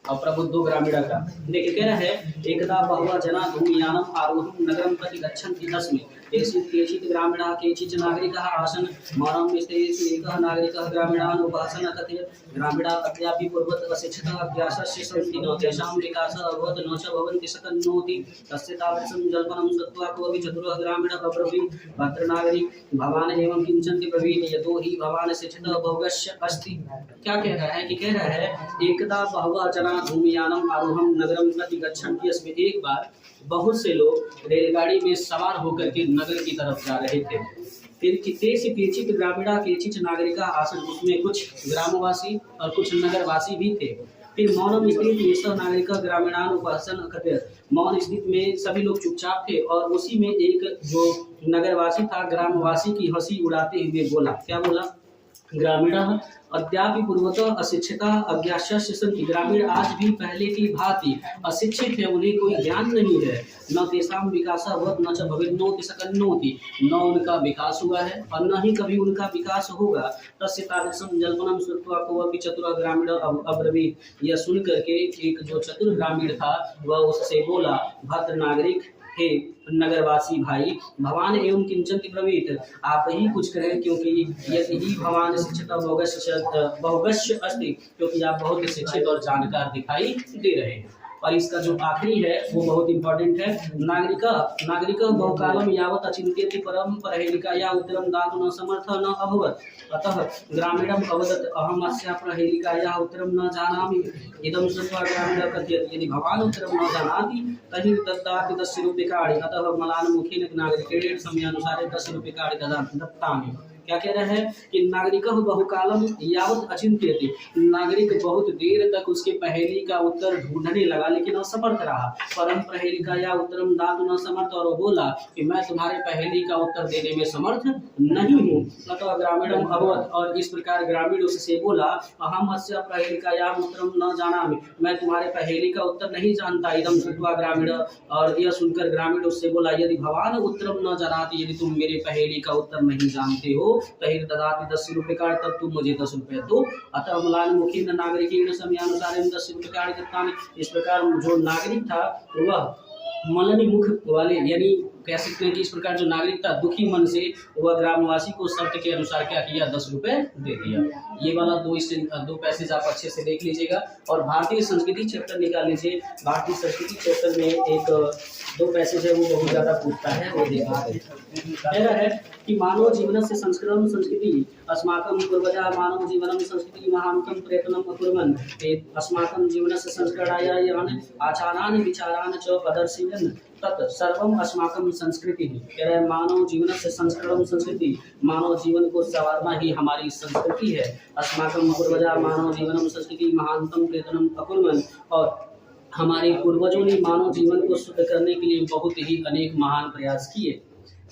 और प्रबुद्धो ग्रामीणा का देखिए कह रहा है, एकदा बहवः जना धूमयानम आरोहं नगरं प्रति गच्छन्ति तस्मिन् केचित् ग्रामीणाः केचित् नागरिकाः आसन् मौनं स्थितेषु एकः नागरिकः ग्रामीणान् उपासन् अकथयत्, ग्रामीणाः अद्यापि पूर्ववत् अशिक्षिताः अभ्यासस्य सन्ति, न तेषां विकासः अभवत् न च भवन्ति शक्नोति, तस्य तादृशं जल्पनं श्रुत्वा कोऽपि चतुरः ग्रामीणः अब्रवीत्, भद्रनागरिक भवान् एवं किञ्चित् ब्रवीत् यतो हि भवान् शिक्षितः बहुगस्य अस्ति। क्या कह रहा है कि कह रहा है, एकदा बहवः जना धूमयानम आरोहं नगरं प्रति गच्छन्ति, इसमें एक बार बहुत से लोग रेलगाड़ी में सवार होकर के नगर की तरफ जा रहे थे। फिर केचित् ग्रामीणा केचित् नागरिका आसन, उसमें कुछ ग्रामवासी और कुछ नगरवासी भी थे। फिर मौनम स्थित येषः नागरिक ग्रामीणान उपासन अकथयत्, मौन स्थित में सभी लोग चुपचाप थे और उसी में एक जो नगरवासी था ग्रामवासी की हंसी उड़ाते हुए बोला, क्या बोला, ग्रामीणः अद्यापि पूर्वतः अशिक्षिता अज्ञास्य सन्ति, ग्रामीण आज भी पहले की भांति अशिक्षित है, उन्हें कोई ज्ञान नहीं है। न तेषां विकासः अभवत् न च भवेत् शक्नोति, न उनका विकास हुआ है और न ही कभी उनका विकास होगा। तस्य तादृशं जल्पनं श्रुत्वा कोऽपि चतुरः ग्रामीणः अब्रवीत्, यह सुन करके एक जो चतुर ग्रामीण था वह उससे बोला, भद्र नागरिक, हे नगरवासी भाई, भवान एवं किंचन ब्रवीत, आप ही कुछ करें क्योंकि यदि भवान शिक्षित बहुगस्य अस्ति, क्योंकि आप बहुत शिक्षित और जानकार दिखाई दे रहे हैं। और इसका जो आखिरी है वो बहुत इंपॉर्टेंट है, नागरिक बहुकालम यावत् अचिंत्यति परम प्रहेलिकाया उत्तरम दातुं न समर्थ न अभवत्, अतः ग्रामीणम अवदत् अहम अस्या प्रहेलिकाया उत्तरम न जानामि, इदं श्रुत्वा ग्रामीणः कथयति, यदि भवान् उत्तरम न जानाति तर्हि ददाति 10 रूप्यकाणि, अतः मलानमुखेन नागरिकेण समयानुसारे 10 रूप्यकाणि दत्तामि। क्या कह रहा है कि नागरिक बहुकालम यावत अचिंत्यति, नागरिक बहुत देर तक उसके पहेली का उत्तर ढूंढने लगा लेकिन असमर्थ रहा। परम पहेलिका या उत्तरम दातुं न समर्थ, और बोला कि मैं तुम्हारे पहेली का उत्तर देने में समर्थ नहीं हूँ। अतः ग्रामीणम अभवत्, और इस प्रकार ग्रामीण उससे बोला, अहम अस्य पहेलिकायाः उत्तरम न जानामि, मैं तुम्हारे पहेली का उत्तर नहीं जानता। इदं श्रुत्वा ग्रामीण, और यह सुनकर ग्रामीण उससे बोला, यदि भवान उत्तरम न जानाति, यदि तुम मेरे पहेली का उत्तर नहीं जानते हो तहिर ददाति 10 रूप्यकाणि, तब तुम मुझे 10 रुपये दो। अतः म्लानमुखेन नागरिकेण समयानुसारेण 10 रूप्यकाणि दत्तानि। इस प्रकार जो नागरिक था वह मलनी मुख वाले, यानी कह सकते हैं कि इस प्रकार जो नागरिक था दुखी मन से वह ग्रामवासी को शर्त के अनुसार क्या किया, 10 रुपये दे दिया। ये वाला दो पैसेज आप अच्छे से देख लीजिएगा और भारतीय संस्कृति चैप्टर निकाल लीजिए। भारतीय संस्कृति चैप्टर में एक 2 पैसेज है वो बहुत ज़्यादा पूछता है, वो देखा है कि मानव जीवन से संस्कृतम संस्कृति अस्माकं पूर्वजा मानव जीवनम संस्कृति महांतम प्रयत्नम अकुर्वन्, अस्माकं जीवनस्य संस्करणाय यानि आचाराणि विचाराणि च प्रदर्शयन् तत् सर्वम अस्माकं संस्कृति। कह रहे मानव जीवन से संस्करणम संस्कृति, मानव जीवन को संवारना ही हमारी संस्कृति है। अस्माकं पूर्वजा मानव जीवनम संस्कृति महांतम प्रयत्नम अकुर्वन्, और हमारे पूर्वजों ने मानव जीवन को शुद्ध करने के लिए बहुत ही अनेक महान प्रयास किए।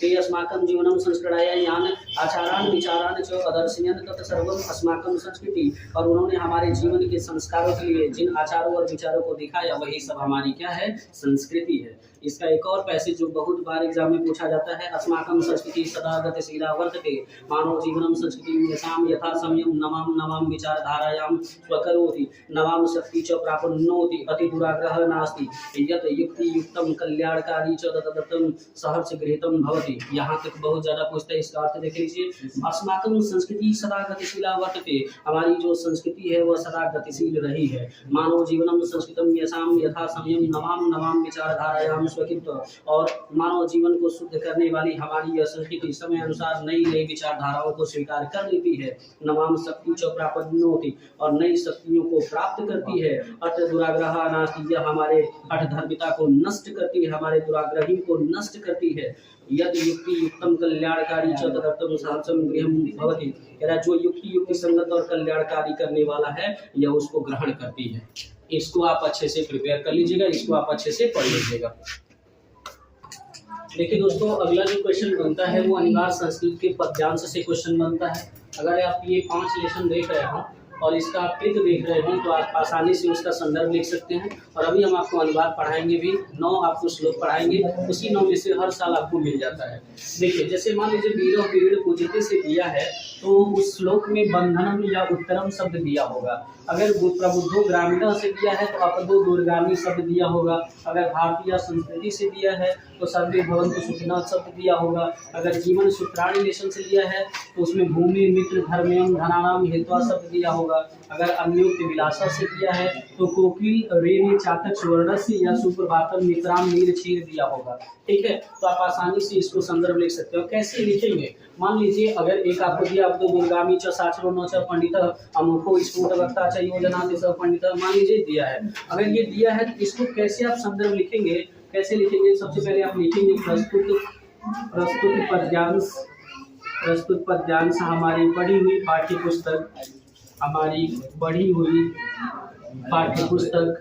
ते अस्माकं जीवनं संस्करणाय यान आचारान् विचारान् च अदर्शयन् तत् सर्वम् अस्माकं संस्कृति, और उन्होंने हमारे जीवन के संस्कारों के लिए जिन आचारों और विचारों को दिखाया वही सब हमारी क्या है, संस्कृति है। इसका एक और पैसेज जो बहुत बार एग्जाम में पूछा जाता है, अस्माकं संस्कृति सदा गतिशीला वर्तते, मानव जीवनं संस्कृति येषां यथा समयं नवां नवां विचारधारायां स्वकरोति, नवां शक्ति च प्राप्नोति, अति दुराग्रह नास्ति, यत् युक्ति युक्तं कल्याणकारी च तदर्थं सहर्ष गृहीतं भवति। यहाँ तक बहुत ज्यादा पूछते हैं, इसका अर्थ देख लीजिए। अस्माकं संस्कृति सदा गतिशीला वर्तते, हमारी जो संस्कृति है वह सदा गतिशील रही है। मानव जीवनं संस्कृतं येषां यथा समयं नवां नवां विचारधारायां स्वकित्व और मानव जीवन को शुद्ध करने वाली हमारी यह संस्कृति समय अनुसार नई नई विचारधाराओं को स्वीकार कर लेती है, नवाम शक्ति च प्रापन्नोति और नई शक्तियों को प्राप्त करती है। अत दुराग्रह नास्ति, यह हमारे हठधर्मिता को नष्ट करती है, हमारे दुराग्रही को नष्ट करती है। यद युक्ति युक्तम कल्याणकारी च तदर्थम साहसम गृहम भवति, कह रहा जो युक्ति युक्ति संगत और कल्याणकारी करने वाला है यह उसको ग्रहण करती है। इसको आप अच्छे से प्रिपेयर कर लीजिएगा, इसको आप अच्छे से पढ़ लीजिएगा। देखिए दोस्तों, अगला जो क्वेश्चन बनता है वो अनिवार्य संस्कृत के पद्यांश से क्वेश्चन बनता है। अगर आप ये 5 लेसन देख रहे हो और इसका आप क्लिक देख रहे हो तो आप आसानी से उसका संदर्भ लिख सकते हैं। और अभी हम आपको अनुवाद पढ़ाएंगे भी, 9 आपको श्लोक पढ़ाएंगे, उसी 9 में से हर साल आपको मिल जाता है। देखिए, जैसे मान लीजिए वीर पीड़ पूजिते से दिया है तो उस श्लोक में बंधनम या उत्तरम शब्द दिया होगा। अगर प्रबुद्धो ग्रामीण से दिया है तो अपदो दूरगामी शब्द दिया होगा। अगर भारतीय संस्कृति से दिया है तो सर्वे भवन्तु सुखिनः शब्द दिया होगा। अगर जीवन सूत्राणि लेसन से दिया है तो उसमें भूमि मित्र धर्मयम धनानाम हेत्वा शब्द दिया होगा। अगर अन्योक्ति विलासा से दिया है तो कोकिल रेणी चातक सुवर्णस्य या सुप्रभातम मित्राम नीर क्षीर दिया होगा। ठीक है, तो आप आसानी से इसको संदर्भ लिख सकते हो। कैसे लिखेंगे? मान लीजिए अगर एक आपको दिया आपको दुर्गामी च साक्षरो न च पंडित अमुको स्फुट वक्ता च योजना से सब पंडित, मान लीजिए दिया है। अगर ये दिया है तो इसको कैसे आप संदर्भ लिखेंगे? कैसे लिखेंगे? सबसे पहले आप लिखेंगे प्रस्तुत पद्यांश हमारी पढ़ी हुई पाठ्य पुस्तक, हमारी पढ़ी हुई पाठ्य पुस्तक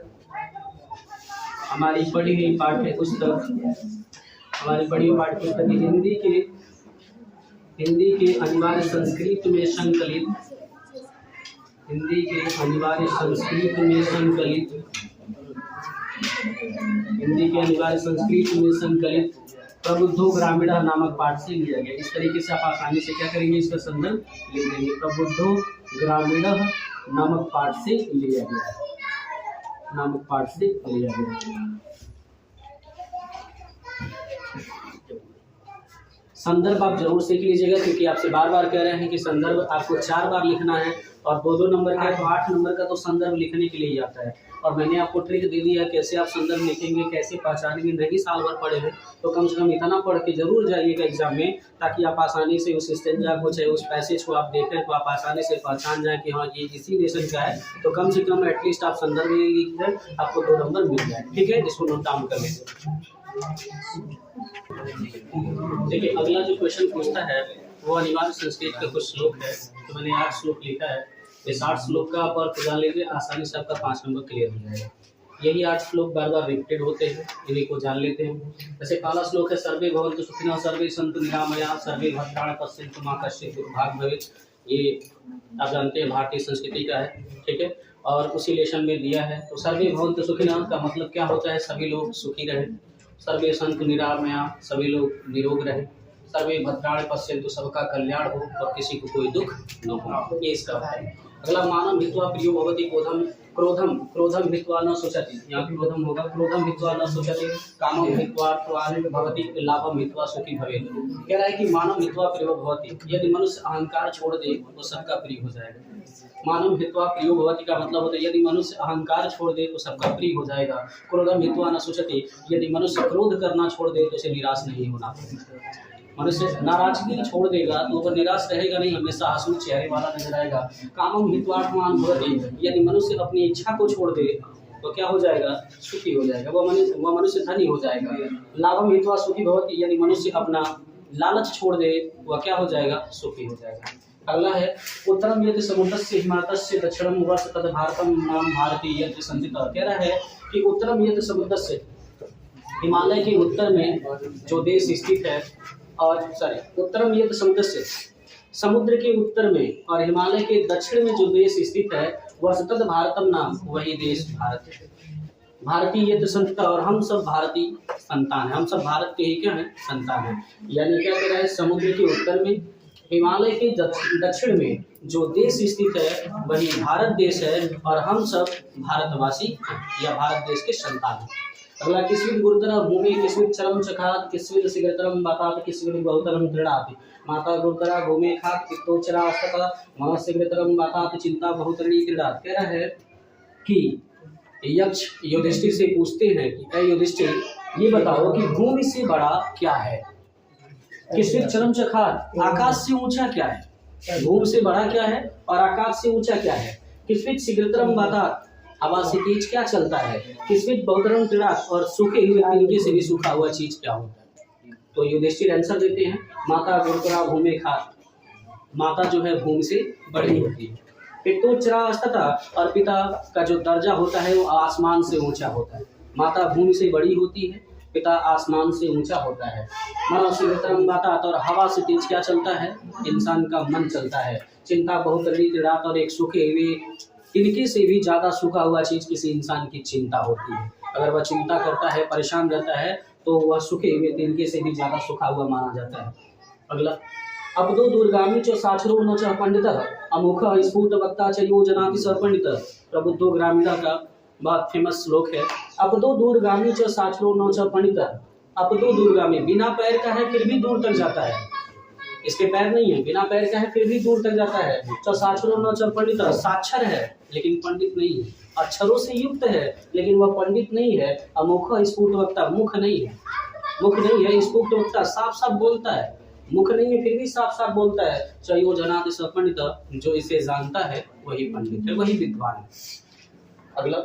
हिंदी के अनिवार्य संस्कृत में संकलित प्रबुद्धो ग्रामीण नामक पाठ से लिया गया। इस तरीके से आप आसानी से क्या करेंगे, इसका संदर्भ लिख देंगे। प्रबुद्धो ग्रामीण नामक पाठ से लिया गया। संदर्भ आप जरूर सीख लीजिएगा, क्योंकि आपसे बार बार कह रहे हैं कि संदर्भ आपको 4 बार लिखना है और 2-2 नंबर का है तो 8 नंबर का तो संदर्भ लिखने के लिए ही आता है। और मैंने आपको ट्रिक दे दी है कैसे आप संदर्भ लिखेंगे, कैसे पहचानेंगे। नहीं साल भर पढ़े हैं तो कम से कम इतना पढ़ के जरूर जाइएगा एग्जाम में, ताकि आप आसानी से उस स्टेंजा को चाहे उस पैसेज को आप देखें तो आप आसानी से पहचान जाए कि हाँ ये इसी लेसन का है। तो कम से कम एटलीस्ट आप संदर्भ लिख दें, आपको 2 नंबर मिल जाए। ठीक है, इसको नोट डाउन कर लीजिए। देखिए, अगला जो क्वेश्चन पूछता है वो अनिवार्य संस्कृत का कुछ श्लोक है। तो मैंने 8 श्लोक लिखा है। इस 8 श्लोक का आप अर्थ जान लीजिए, आसानी से आपका 5 नंबर क्लियर हो जाएगा। यही 8 श्लोक बार बार रिपीटेड होते हैं, इन्हीं को जान लेते हैं। जैसे पहला श्लोक है सर्वे भवन्तु सुखिनः सर्वे सन्तु निरामया सर्वे भद्राणि पश्यन्तु मा कश्चित् दुर्भाग् भवेत्। ये आप जानते हैं भारतीय संस्कृति का है। ठीक है, और उसी लेशन में दिया है। तो सर्वे भवन्तु सुखिनः का मतलब क्या होता है? सभी लोग सुखी रहे। सर्वे सन्तु निरामया, सभी लोग निरोग रहे। सर्वे भद्राणि पश्यन्तु, सबका कल्याण हो और किसी को कोई दुख न हो, ये इसका है। अगला मानव हित्वा प्रियो भवति क्रोधम हित्वा न शुचति। यहाँ क्रोधम होगा, क्रोधम हित्वा न शुचति, कामम हित्वा भवति लाभम हित्वा सुखी भवेत्। कह रहा है कि मानव हित्वा प्रियो भवति, यदि मनुष्य अहंकार छोड़ दे तो सबका प्रिय हो जाएगा। मानव हित्वा प्रियो भवति का मतलब होता है यदि मनुष्य अहंकार छोड़ दे तो सबका प्रिय हो जाएगा। क्रोधम हित्वा न शुचति, यदि मनुष्य क्रोध करना छोड़ दे तो उसे निराश नहीं होना। मनुष्य नाराजगी छोड़ देगा तो वह निराश रहेगा नहीं, हमेशा हंसमुख चेहरे वाला नजर आएगा। कामम हित्वार्थमान भवति, यदि मनुष्य अपनी इच्छा को छोड़ दे तो क्या हो जाएगा? सुखी हो जाएगा, वह मनुष्य धनी हो जाएगा। लाभम हित्वा सुखी भवति, यदि मनुष्य अपना लालच छोड़ दे वह क्या हो जाएगा? सुखी हो जाएगा। अगला है उत्तरम यदि समुद्रस्य हिमालयस्य दक्षिणम वर्ष तद भारतम नाम भारतीय यत्र संचिता। कह रहा है कि उत्तरम यदि समुद्रस्य, हिमालय के उत्तर में जो देश स्थित है, और उत्तरम यदि समुद्रस्य, समुद्र के उत्तर में और हिमालय के दक्षिण में जो देश स्थित है वह तद भारतम नाम, वही देश भारत है। भारतीय यत्र संचिता, और हम सब भारतीय संतान हैं, हम सब भारत के ही क्या हैं? संतान हैं। यानी क्या कह रहा है? समुद्र के उत्तर में, हिमालय के दक्षिण में जो देश स्थित है वही भारत देश है और हम सब भारतवासी या भारत देश के संतान हैं। अगला किस्विद गुरुतरा भूमि किस्विद चरम चखात किस्विद शीघ्रतरम बातात किस्विद बहुतरम दृढ़ाति। माता गुरुतरा भूमि खात कित्तोचरा अस्तका मन शीघ्रतरम बातात चिंता बहुतरणी क्रीड़ात। कह रहा है कि यक्ष युधिष्ठिर से पूछते हैं कि अय युधिष्ठिर, ये बताओ कि भूमि से बड़ा क्या है? किसविद चरम चखार, आकाश से ऊंचा क्या है? भूमि से बड़ा क्या है और आकाश से ऊंचा क्या है? किसविद शीघ्रतरम वातावरण, हवा से तेज क्या चलता है? किसविद बहुतरम तृणात्, और सूखे हुए तिनके से भी सूखा हुआ चीज क्या होता है? तो युधिष्ठिर आंसर देते हैं, माता गुरुकुला भूमि खात, माता जो है भूमि से बड़ी होती है। पितोच्चरास्तता, और पिता का जो दर्जा होता है वो आसमान से ऊंचा होता है। माता भूमि से बड़ी होती है, पिता आसमान से ऊंचा होता है। मन शीघ्रतरम वातावरण, और हवा से तेज क्या चलता है? इंसान का मन चलता है। चिंता बहुतरी तृणात्, और एक सूखे हुए तिनके से भी ज्यादा सूखा हुआ चीज किसी इंसान की चिंता होती है। अगर वह चिंता करता है, परेशान रहता है, तो वह सूखे हुए तिनके से भी ज्यादा सूखा हुआ माना जाता है। अगला, अबदो दूरगामी च साक्षरो न च पंडितः, अमुख स्फुट वक्ता च यो जनाति सर्वपंडितः। प्रबुद्धो ग्रामीणा का बहुत फेमस श्लोक है। अबदो दूरगामी च साक्षरो न च पंडितः, अबदो दूरगामी, बिना पैर का है फिर भी दूर तक जाता है। इसके पैर नहीं है, बिना पैर का है फिर भी दूर तक जाता है। च साक्षरो न च पंडितः, साक्षर है लेकिन पंडित नहीं है। अक्षरों से युक्त है लेकिन वह पंडित नहीं है। अमुख स्फुट वक्ता, मुख नहीं है, मुख नहीं है, स्फुट वक्ता, साफ साफ बोलता है। मुख नहीं है फिर भी साफ साफ बोलता है। चयो जनाति स पंडितः, जो इसे जानता है वही पंडित है, वही विद्वान है। अगला,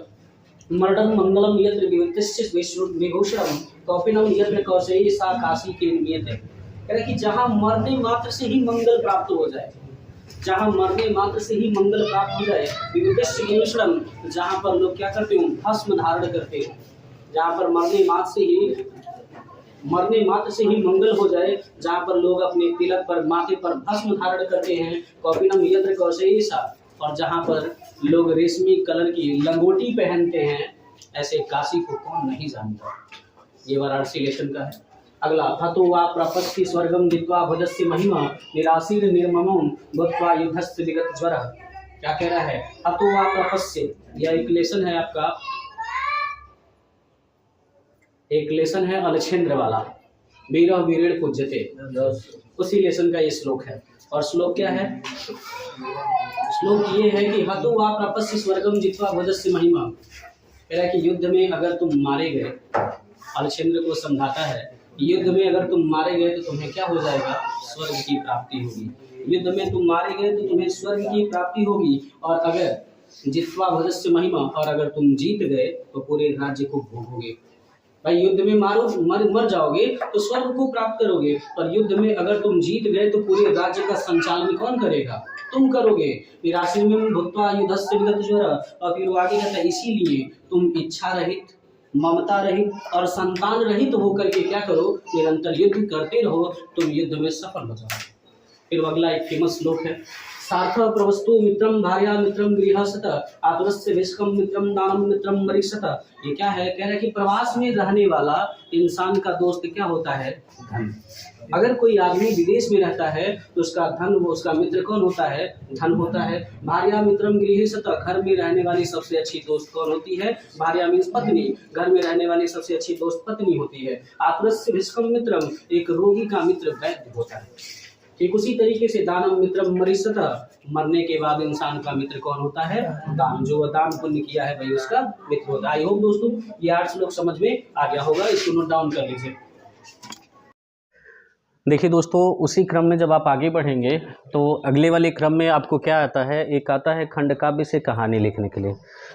मर्डम मंगलम यत्र विभूतिश्च विभूषणम कौपिनम यत्र कौशेयी सा काशी के नियत है। कह रहा कि जहाँ मरने मात्र से ही मंगल प्राप्त हो जाए, जहाँ मरने मात्र से ही मंगल प्राप्त हो जाए, विभूतिश्च विभूषणम, जहाँ पर लोग क्या करते हो? भस्म धारण करते हो। जहाँ पर मरने मात्र से ही मंगल हो जाए, जहाँ पर लोग अपने तिलक पर, माथे पर भस्म धारण करते हैं। कौपिनम यत्र कौशेयी सा, और जहाँ पर लोग रेशमी कलर की लंगोटी पहनते हैं, ऐसे काशी को कौन नहीं जानता। ये वाराणसी लेशन का है। अगला, हतो वा प्रपस्ति स्वर्गम दित्वा भुजस्य महिमा निराशीर निर्ममं भूत्वा युद्धस्य विगत ज्वरः। क्या कह रहा है? हतो वा प्रपस्य, यह एक लेशन है आपका, एक लेशन है अलक्षेंद्र वाला, वीर वीरेण पूज्यते, उसी लेशन का ये श्लोक है। और श्लोक क्या है? श्लोक ये है कि हतो वा प्रपस्य स्वर्गम जित्वा भुजस्य महिमा। कह रहा है कि युद्ध में अगर तुम मारे गए, अलक्षेंद्र को समझाता है, युद्ध में अगर तुम मारे गए तो तुम्हें क्या हो जाएगा? स्वर्ग की प्राप्ति होगी। युद्ध में तुम मारे गए तो तुम्हें स्वर्ग की प्राप्ति होगी। और अगर जित्वा भुजस्य महिमा, और अगर तुम जीत गए तो पूरे राज्य को भोगोगे। भाई युद्ध में मर जाओगे तो स्वर्ग को प्राप्त करोगे, पर युद्ध में अगर तुम जीत गए तो पूरे राज्य का संचालन कौन करेगा? तुम करोगे। निराशी में भूत्वा युद्धस्य विगत ज्वर, और फिर आगे कहता है इसीलिए तुम इच्छा रहित, ममता रहित और संतान रहित होकर के क्या करो? निरंतर युद्ध करते रहो, तुम युद्ध में सफल हो जाओ। फिर अगला एक फेमस श्लोक है, सार्थ प्रवस्तु मित्रम भार्या मित्रम गृहस्थ आतुरस्य विष्कम मित्रम दानम मित्रम मरीक्षत। ये क्या है? कह रहा है कि प्रवास में रहने वाला इंसान का दोस्त क्या होता है? धन। अगर कोई आदमी विदेश में रहता है तो उसका धन, वो उसका मित्र कौन होता है? धन होता है। भार्या मित्रम गृहस्थ, घर में रहने वाली सबसे अच्छी दोस्त कौन होती है? भार्या मीन्स पत्नी, घर में रहने वाली सबसे अच्छी दोस्त पत्नी होती है। आतुरस्य विष्कम मित्रम, एक रोगी का मित्र वैद्य होता है। ठीक उसी तरीके से दानम मित्रम मरीक्षत, मरने के बाद इंसान का मित्र कौन होता है? दान। जो दान पुण्य किया है वही उसका मित्र होता है। आई होप दोस्तों ये 8 श्लोक समझ में आ गया होगा, इसको नोट डाउन कर लीजिए। देखिए दोस्तों, उसी क्रम में जब आप आगे बढ़ेंगे तो अगले वाले क्रम में आपको क्या आता है? एक आता है खंड काव्य से कहानी लिखने के लिए।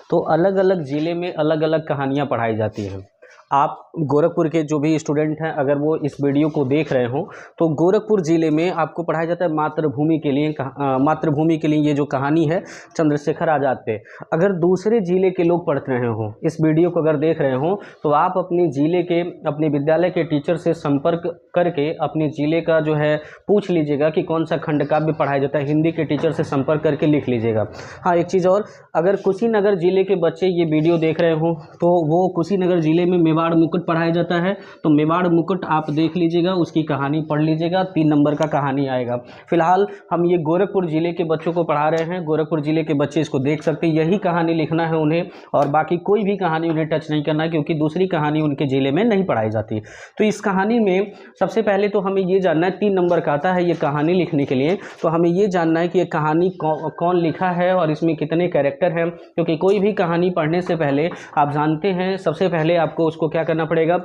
तो अलग अलग ज़िले में अलग अलग कहानियाँ पढ़ाई जाती हैं। आप गोरखपुर के जो भी स्टूडेंट हैं, अगर वो इस वीडियो को देख रहे हो, तो गोरखपुर ज़िले में आपको पढ़ाया जाता है मातृभूमि के लिए ये जो कहानी है चंद्रशेखर आज़ाद पे। अगर दूसरे ज़िले के लोग पढ़ रहे हो, इस वीडियो को अगर देख रहे हो, तो आप अपने ज़िले के, अपने विद्यालय के टीचर से संपर्क करके अपने ज़िले का जो है पूछ लीजिएगा कि कौन सा खंड काव्य पढ़ाया जाता है। हिंदी के टीचर से संपर्क करके लिख लीजिएगा। हाँ, एक चीज़ और, अगर कुशीनगर ज़िले के बच्चे ये वीडियो देख रहे हो तो वो कुशीनगर ज़िले में मेवाड़ मुकुट पढ़ाया जाता है, तो मेवाड़ मुकुट आप देख लीजिएगा, उसकी कहानी पढ़ लीजिएगा, 3 नंबर का कहानी आएगा। फिलहाल हम ये गोरखपुर ज़िले के बच्चों को पढ़ा रहे हैं, गोरखपुर ज़िले के बच्चे इसको देख सकते हैं, यही कहानी लिखना है उन्हें, और बाकी कोई भी कहानी उन्हें टच नहीं करना है, क्योंकि दूसरी कहानी उनके ज़िले में नहीं पढ़ाई जाती। तो इस कहानी में सबसे पहले तो हमें ये जानना है, 3 नंबर का आता है ये कहानी लिखने के लिए, तो हमें ये जानना है कि ये कहानी कौन लिखा है और इसमें कितने कैरेक्टर हैं। क्योंकि कोई भी कहानी पढ़ने से पहले आप जानते हैं, सबसे पहले आपको उसको क्या करना पड़ेगा?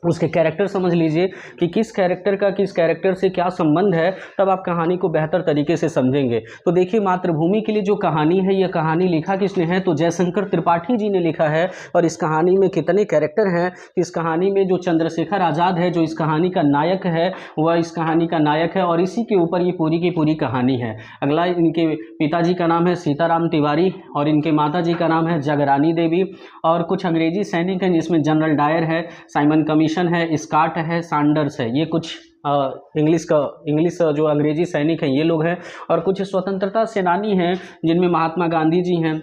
उसके कैरेक्टर समझ लीजिए कि किस कैरेक्टर का किस कैरेक्टर से क्या संबंध है, तब आप कहानी को बेहतर तरीके से समझेंगे। तो देखिए, मातृभूमि के लिए जो कहानी है, यह कहानी लिखा किसने है, तो जयशंकर त्रिपाठी जी ने लिखा है। और इस कहानी में कितने कैरेक्टर हैं, इस कहानी में जो चंद्रशेखर आज़ाद है, जो इस कहानी का नायक है, वह इस कहानी का नायक है और इसी के ऊपर ये पूरी की पूरी कहानी है। अगला, इनके पिताजी का नाम है सीताराम तिवारी और इनके माता जी का नाम है जगरानी देवी। और कुछ अंग्रेजी सैनिक हैं जिसमें जनरल डायर है, साइमन कमीशन है, स्कॉट है, सैंडर्स है। ये कुछ इंग्लिश जो अंग्रेजी सैनिक हैं ये लोग हैं। और कुछ स्वतंत्रता सेनानी हैं जिनमें महात्मा गांधी जी हैं,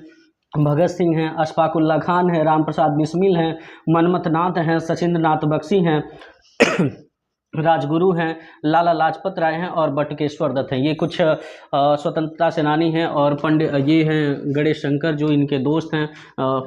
भगत सिंह हैं, अशफाक उल्लाह खान है, राम प्रसाद बिस्मिल हैं, मनमथ नाथ हैं, सचिंद्र नाथ बख्शी हैं, राजगुरु हैं, लाला लाजपत राय हैं और बटुकेश्वर दत्त हैं। ये कुछ स्वतंत्रता सेनानी हैं। और पंडित ये हैं गणेश शंकर जो इनके दोस्त हैं।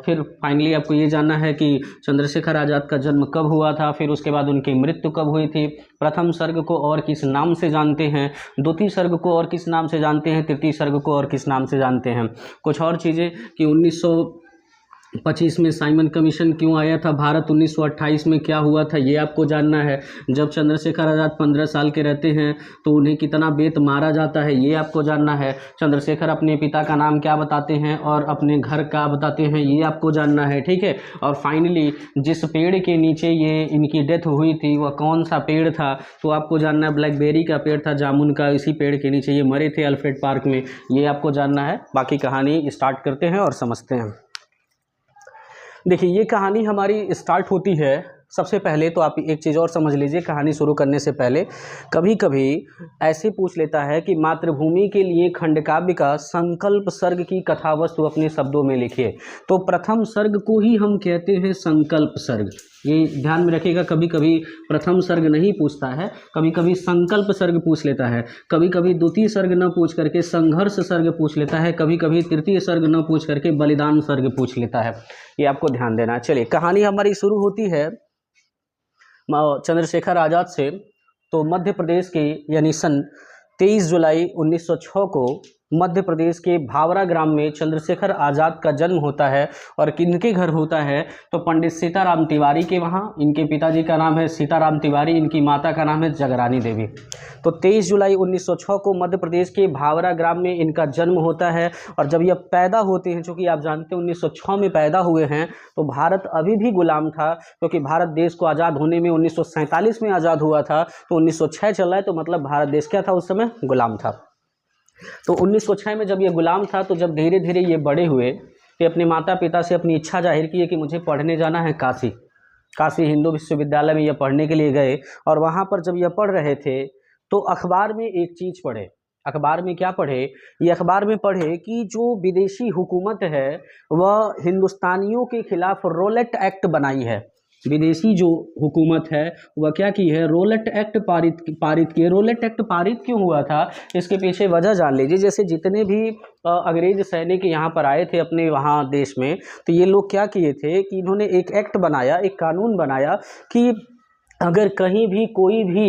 फिर फाइनली आपको ये जानना है कि चंद्रशेखर आज़ाद का जन्म कब हुआ था, फिर उसके बाद उनकी मृत्यु कब हुई थी, प्रथम सर्ग को और किस नाम से जानते हैं, द्वितीय सर्ग को और किस नाम से जानते हैं, तृतीय सर्ग को और किस नाम से जानते हैं। कुछ और चीज़ें कि 1925 में साइमन कमीशन क्यों आया था, भारत 1928 में क्या हुआ था, ये आपको जानना है। जब चंद्रशेखर आज़ाद 15 साल के रहते हैं तो उन्हें कितना बेत मारा जाता है, ये आपको जानना है। चंद्रशेखर अपने पिता का नाम क्या बताते हैं और अपने घर का बताते हैं, ये आपको जानना है, ठीक है। और फाइनली जिस पेड़ के नीचे ये इनकी डेथ हुई थी वह कौन सा पेड़ था, तो आपको जानना है ब्लैकबेरी का पेड़ था, जामुन का। इसी पेड़ के नीचे ये मरे थे अल्फ्रेड पार्क में, ये आपको जानना है। बाकी कहानी स्टार्ट करते हैं और समझते हैं। देखिए, ये कहानी हमारी स्टार्ट होती है। सबसे पहले तो आप एक चीज़ और समझ लीजिए, कहानी शुरू करने से पहले कभी कभी ऐसे पूछ लेता है कि मातृभूमि के लिए खंडकाव्य का संकल्प सर्ग की कथा वस्तु अपने शब्दों में लिखिए। तो प्रथम सर्ग को ही हम कहते हैं संकल्प सर्ग, ये ध्यान में रखिएगा। कभी कभी प्रथम सर्ग नहीं पूछता है, कभी कभी संकल्प सर्ग पूछ लेता है, कभी कभी द्वितीय सर्ग न पूछ करके संघर्ष सर्ग पूछ लेता है, कभी कभी तृतीय सर्ग न पूछ करके बलिदान सर्ग पूछ लेता है। ये आपको ध्यान देना है। चलिए, कहानी हमारी शुरू होती है चंद्रशेखर आज़ाद से। तो मध्य प्रदेश के यानी सन 23 जुलाई 1906 को मध्य प्रदेश के भावरा ग्राम में चंद्रशेखर आज़ाद का जन्म होता है। और किनके घर होता है, तो पंडित सीताराम तिवारी के वहाँ। इनके पिताजी का नाम है सीताराम तिवारी, इनकी माता का नाम है जगरानी देवी। तो 23 जुलाई 1906 को मध्य प्रदेश के भावरा ग्राम में इनका जन्म होता है। और जब यह पैदा होते हैं, चूँकि आप जानते हैं 1906 में पैदा हुए हैं, तो भारत अभी भी गुलाम था, क्योंकि भारत देश को आज़ाद होने में 1947 में आज़ाद हुआ था। तो 1906 चल रहा है, तो मतलब भारत देश क्या था, उस समय गुलाम था। तो 1906 में जब ये गुलाम था, तो जब धीरे धीरे ये बड़े हुए, तो अपने माता पिता से अपनी इच्छा जाहिर की है कि मुझे पढ़ने जाना है काशी हिंदू विश्वविद्यालय में ये पढ़ने के लिए गए। और वहाँ पर जब यह पढ़ रहे थे तो अखबार में एक चीज़ पढ़े। अखबार में क्या पढ़े, ये अखबार में पढ़े कि जो विदेशी हुकूमत है वह हिंदुस्तानियों के खिलाफ रोलेट एक्ट बनाई है। विदेशी जो हुकूमत है वह क्या की है, रोलेट एक्ट पारित किए। रोलेट एक्ट पारित क्यों हुआ था, इसके पीछे वजह जान लीजिए। जैसे जितने भी अंग्रेज सैनिक यहाँ पर आए थे अपने वहाँ देश में, तो ये लोग क्या किए थे कि इन्होंने एक एक्ट बनाया, एक कानून बनाया कि अगर कहीं भी कोई भी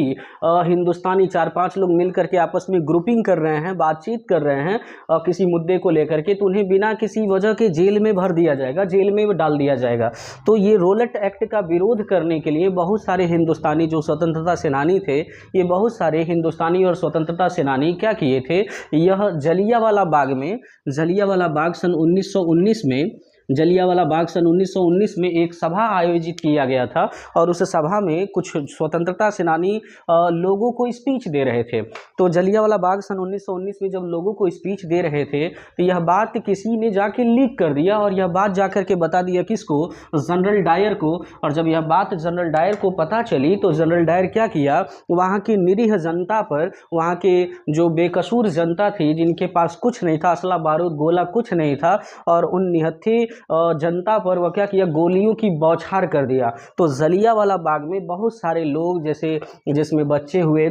हिंदुस्तानी 4-5 लोग मिल करके आपस में ग्रुपिंग कर रहे हैं, बातचीत कर रहे हैं किसी मुद्दे को लेकर के, तो उन्हें बिना किसी वजह के जेल में भर दिया जाएगा, जेल में डाल दिया जाएगा। तो ये रोलेट एक्ट का विरोध करने के लिए बहुत सारे हिंदुस्तानी जो स्वतंत्रता सेनानी थे, ये बहुत सारे हिंदुस्तानी और स्वतंत्रता सेनानी क्या किए थे, यह जलियांवाला बाग सन 1919 में, जलियांवाला बाग सन 1919 में एक सभा आयोजित किया गया था। और उस सभा में कुछ स्वतंत्रता सेनानी लोगों को स्पीच दे रहे थे। तो जलियांवाला बाग सन 1919 में जब लोगों को स्पीच दे रहे थे, तो यह बात किसी ने जाके लीक कर दिया और यह बात जाकर के बता दिया किसको, जनरल डायर को। और जब यह बात जनरल डायर को पता चली, तो जनरल डायर क्या किया, वहाँ की निरीह जनता पर, वहाँ के जो बेकसूर जनता थी जिनके पास कुछ नहीं था, असला बारूद गोला कुछ नहीं था, और उन निहत्थे जनता पर वह क्या किया, गोलियों की बौछार कर दिया। तो जलियांवाला बाग में बहुत सारे लोग, जैसे जिसमें बच्चे हुए,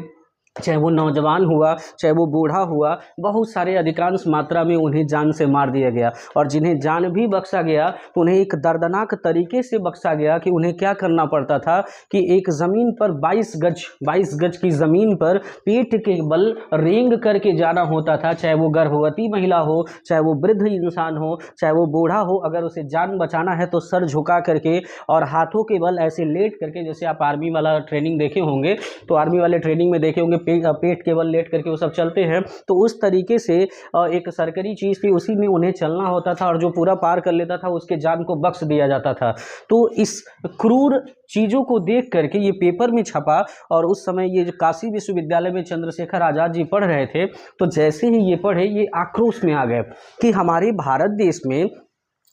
चाहे वो नौजवान हुआ, चाहे वो बूढ़ा हुआ, बहुत सारे अधिकांश मात्रा में उन्हें जान से मार दिया गया। और जिन्हें जान भी बख्शा गया तो उन्हें एक दर्दनाक तरीके से बख्शा गया कि उन्हें क्या करना पड़ता था कि एक ज़मीन पर 22 गज की ज़मीन पर पेट के बल रेंग करके जाना होता था। चाहे वो गर्भवती महिला हो, चाहे वो वृद्ध इंसान हो, चाहे वो बूढ़ा हो, अगर उसे जान बचाना है तो सर झुका करके और हाथों के बल ऐसे लेट करके, जैसे आप आर्मी वाला ट्रेनिंग देखे होंगे, तो आर्मी वाले ट्रेनिंग में देखे होंगे पेट केवल लेट करके वो सब चलते हैं, तो उस तरीके से एक सरकारी चीज़ थी, उसी में उन्हें चलना होता था और जो पूरा पार कर लेता था उसके जान को बख्श दिया जाता था। तो इस क्रूर चीज़ों को देख करके ये पेपर में छपा और उस समय ये जो काशी विश्वविद्यालय में चंद्रशेखर आज़ाद जी पढ़ रहे थे, तो जैसे ही ये पढ़े ये आक्रोश में आ गए कि हमारे भारत देश में